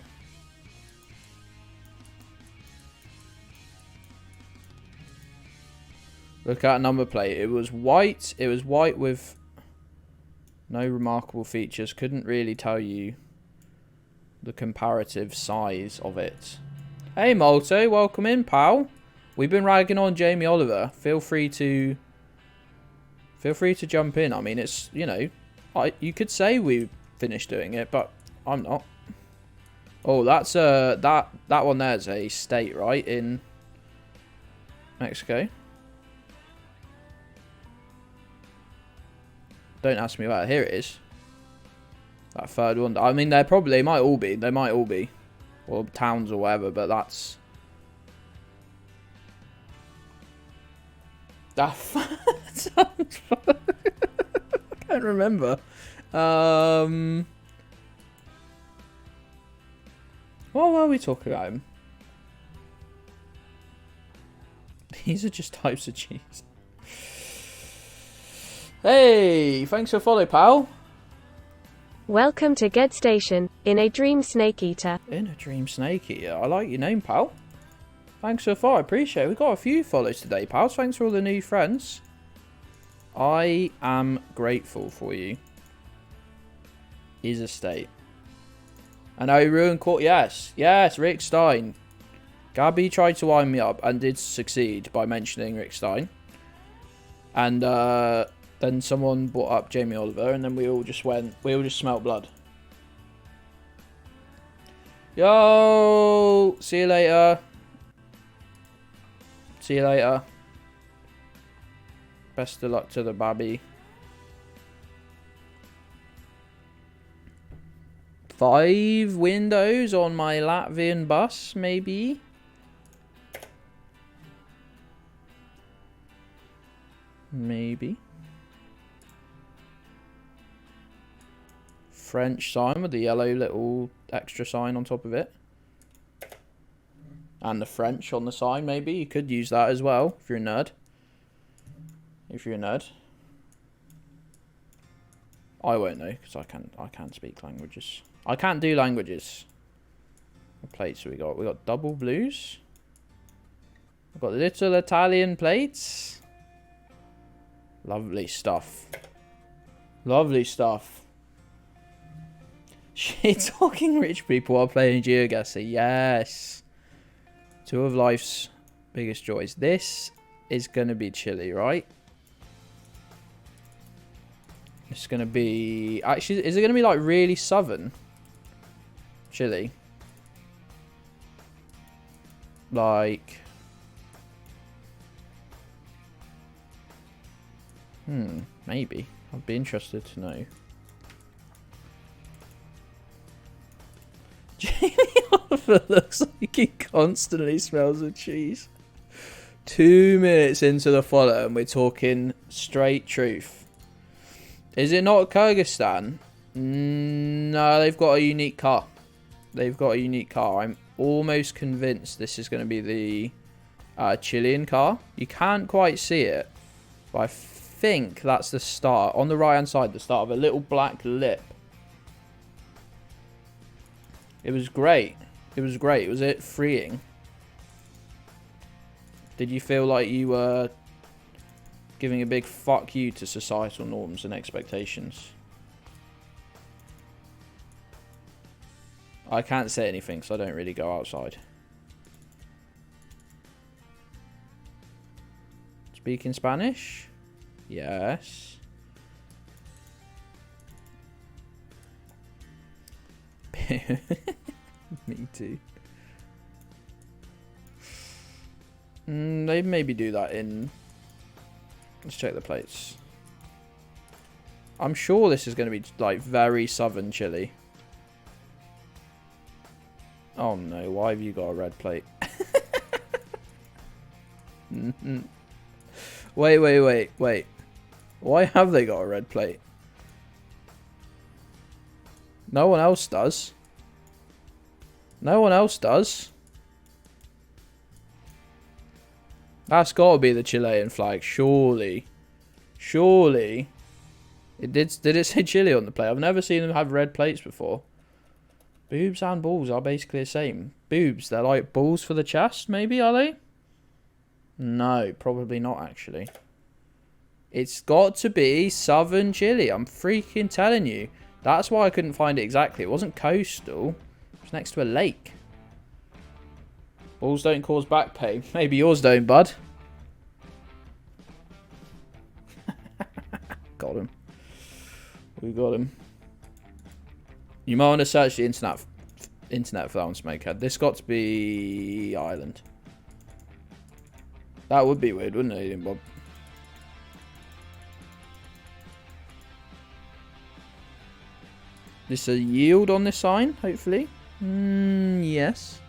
Speaker 2: Look at number plate. It was white. It was white with no remarkable features. Couldn't really tell you the comparative size of it. Hey, Malto. Welcome in, pal. We've been ragging on Jamie Oliver. Feel free to Feel free to jump in. I mean, it's, you know, you could say we finished doing it, but I'm not. Oh, that's that one there's a state, right, in Mexico. Don't ask me where. Here it is. That third one. I mean, they might all be. They might all be. Or towns or whatever, but that's... That sounds fun. I can't remember. What were we talking about him? These are just types of cheese. Hey, thanks for follow, pal.
Speaker 3: Welcome to Gedds Station, in a dream snake eater.
Speaker 2: In a dream snake eater. I like your name, pal. Thanks so far, I appreciate it. We've got a few follows today, pals. Thanks for all the new friends. I am grateful for you. Is a state. And I ruined court. Yes, yes, Rick Stein. Gabby tried to wind me up and did succeed by mentioning Rick Stein. And then someone brought up Jamie Oliver, and then we all just smelt blood. Yo, see you later. See you later. Best of luck to the babby. 5 windows on my Latvian bus, maybe? Maybe. French sign with the yellow little extra sign on top of it. And the French on the sign, maybe. You could use that as well, if you're a nerd. If you're a nerd. I won't know, because I can't speak languages. I can't do languages. What plates have we got? We got double blues. We've got little Italian plates. Lovely stuff. Lovely stuff. Shit talking rich people while playing Geoguessr. Yes. 2 of life's biggest joys. This is going to be chilly, right? It's going to be... Actually, is it going to be like really southern? Chilly. Like... maybe. I'd be interested to know. Jamie Oliver looks like he constantly smells of cheese. 2 minutes into the follow and we're talking straight truth. Is it not Kyrgyzstan? No, they've got a unique car. They've got a unique car. I'm almost convinced this is going to be the Chilean car. You can't quite see it, but I think that's the start. On the right hand side, the start of a little black lip. It was great. It was great. Was it freeing? Did you feel like you were giving a big fuck you to societal norms and expectations? I can't say anything, so I don't really go outside. Speaking Spanish? Yes. Me too. They maybe do that in... Let's check the plates. I'm sure this is going to be like very southern Chile. Oh no, why have you got a red plate? Wait. Why have they got a red plate? No one else does. No one else does. That's got to be the Chilean flag, surely. Surely. Did it say Chile on the plate? I've never seen them have red plates before. Boobs and balls are basically the same. Boobs, they're like balls for the chest, maybe, are they? No, probably not, actually. It's got to be southern Chile. I'm freaking telling you. That's why I couldn't find it exactly. It wasn't coastal. It was next to a lake. Balls don't cause back pain. Maybe yours don't, bud. got him. You might want to search the internet for that one, Smokehead. This got to be Ireland. That would be weird, wouldn't it, Bob? This a yield on this sign, hopefully. Yes.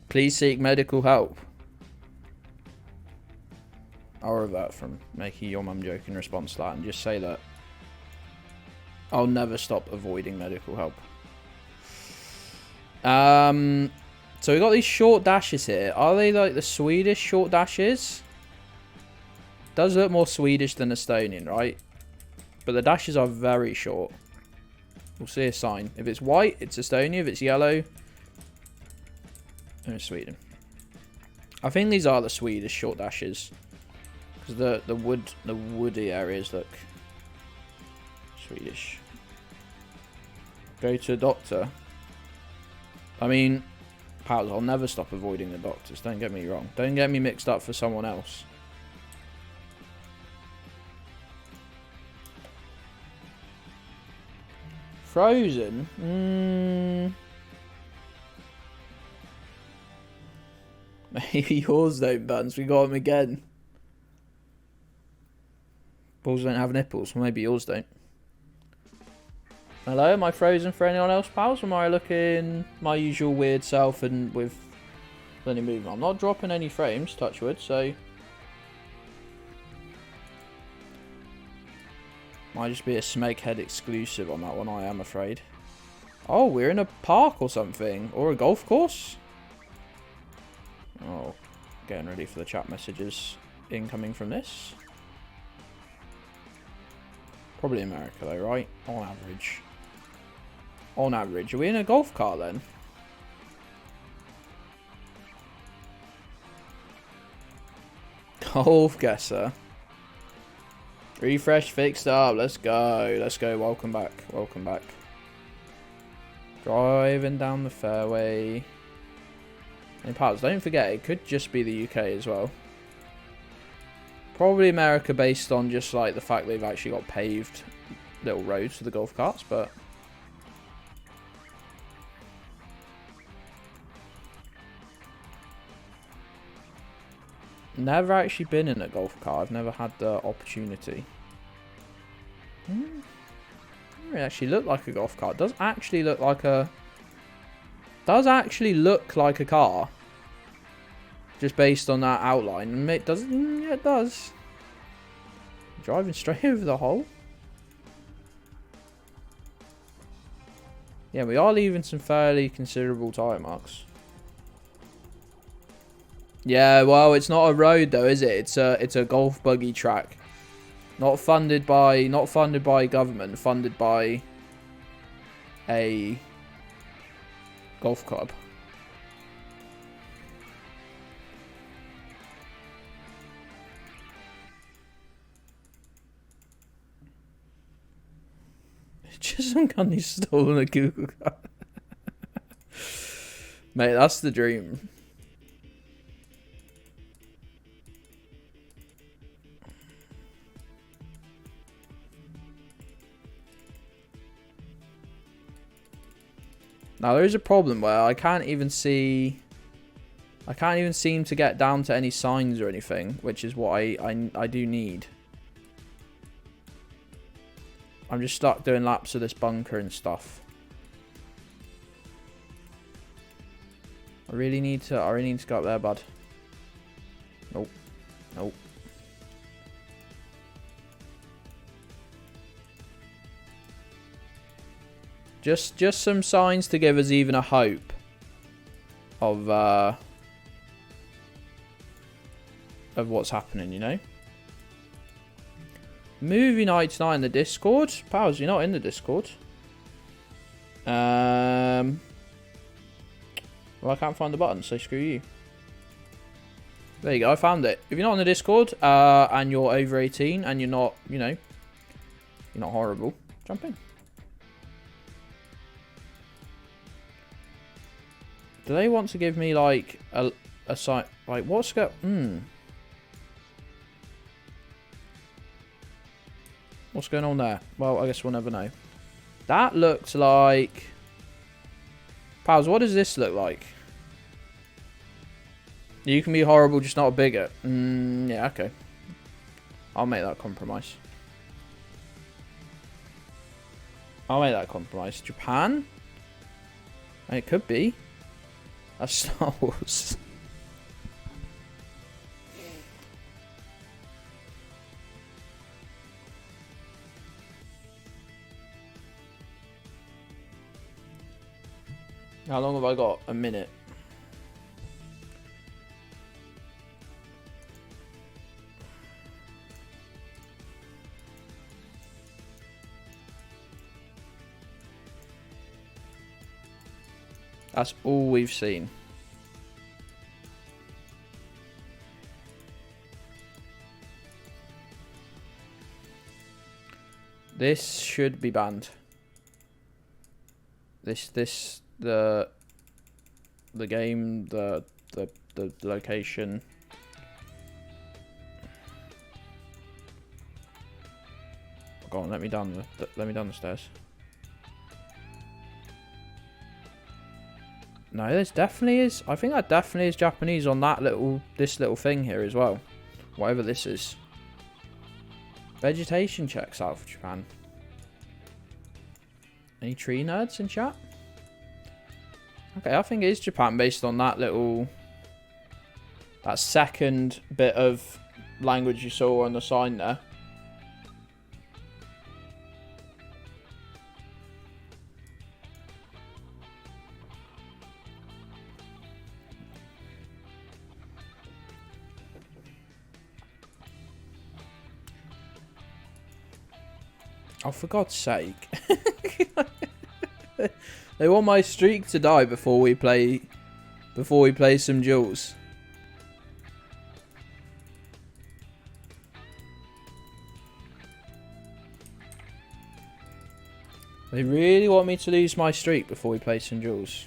Speaker 2: Please seek medical help. I'll revert from making your mum joke in response to that and just say that I'll never stop avoiding medical help. So we got these short dashes here. Are they like the Swedish short dashes? Does look more Swedish than Estonian, right? But the dashes are very short. We'll see a sign. If it's white, it's Estonia. If it's yellow, it's Sweden. I think these are the Swedish short dashes. Because the woody areas look Swedish. Go to a doctor. I mean, pals, I'll never stop avoiding the doctors. Don't get me wrong. Don't get me mixed up for someone else. Frozen? Maybe yours don't, Buns. We got them again. Balls don't have nipples. Well, maybe yours don't. Hello, am I frozen for anyone else, pals? Or am I looking my usual weird self and with plenty of movement? I'm not dropping any frames, touch wood, so... Might just be a Smakehead exclusive on that one, I am afraid. Oh, we're in a park or something. Or a golf course? Oh, getting ready for the chat messages incoming from this. Probably America though, right? On average. On average. Are we in a golf cart then? Geoguessr. Refresh, fixed up. Let's go. Let's go. Welcome back. Welcome back. Driving down the fairway. And parts, don't forget, it could just be the UK as well. Probably America based on just like the fact they've actually got paved little roads for the golf carts, but... Never actually been in a golf cart. I've never had the opportunity. Doesn't really actually look like a golf cart. Does actually look like a... Does actually look like a car. Just based on that outline. It doesn't... Yeah, it does. Driving straight over the hole. Yeah, we are leaving some fairly considerable tyre marks. Yeah, well, it's not a road though, is it? It's a golf buggy track. Not funded by government, funded by a golf club. Just some gun who's stolen a Google car. Mate, that's the dream. Now there is a problem where I can't even seem to get down to any signs or anything, which is what I do need. I'm just stuck doing laps of this bunker and stuff. I really need to go up there, bud. Nope. Nope. Just some signs to give us even a hope of what's happening, you know? Movie night tonight in the Discord. Pals, you're not in the Discord. Well, I can't find the button, so screw you. There you go, I found it. If you're not in the Discord, and you're over 18, and you're not, you know, you're not horrible, jump in. Do they want to give me, like, a site like what's go? What's going on there? Well, I guess we'll never know. That looked like... Pals, what does this look like? You can be horrible, just not a bigot. Yeah, okay. I'll make that compromise. I'll make that compromise. Japan? It could be. That's Star Wars. How long have I got? A minute. That's all we've seen. This should be banned. The game, the location. Go on, let me down the stairs. No, there's definitely is. I think that definitely is Japanese on this little thing here as well. Whatever this is. Vegetation checks out for Japan. Any tree nerds in chat? Okay, I think it is Japan based on that second bit of language you saw on the sign there. Oh, for God's sake. They want my streak to die before we play some duels. They really want me to lose my streak before we play some duels.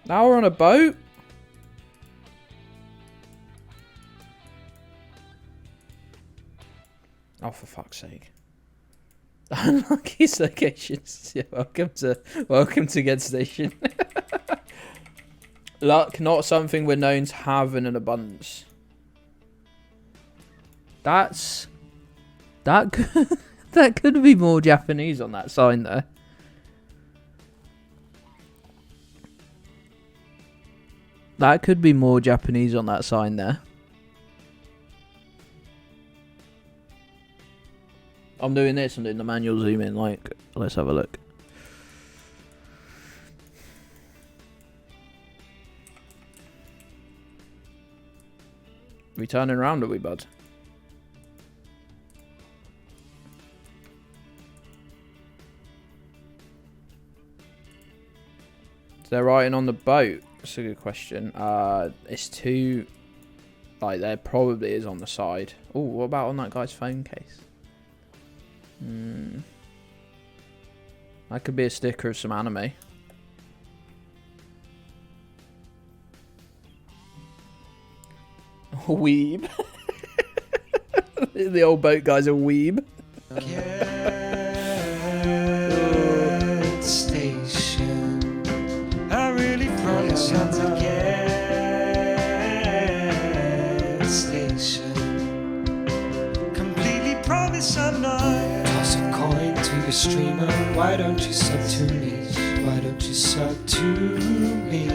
Speaker 2: Now we're on a boat? Oh, for fuck's sake. Unlucky locations. Yeah, welcome to Gedds Station. Luck, not something we're known to have in an abundance. That could be more Japanese on that sign there. That could be more Japanese on that sign there. I'm doing this. I'm doing the manual zoom in. Like, let's have a look. We turning around, are we, bud? They're writing on the boat. That's a good question. It's too... Like, there probably is on the side. Oh, what about on that guy's phone case? That could be a sticker of some anime. Weeb. The old boat guy's a weeb.
Speaker 1: Gedds Station. I really promise I'm to Gedds Station. Completely promise I'm not. Toss a coin to your streamer. Why don't you sub to me? Why don't you sub to me?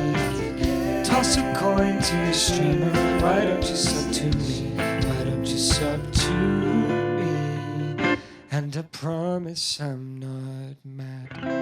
Speaker 1: Toss a coin to your streamer. Why don't you sub to me? Why don't you sub to me? And I promise I'm not mad.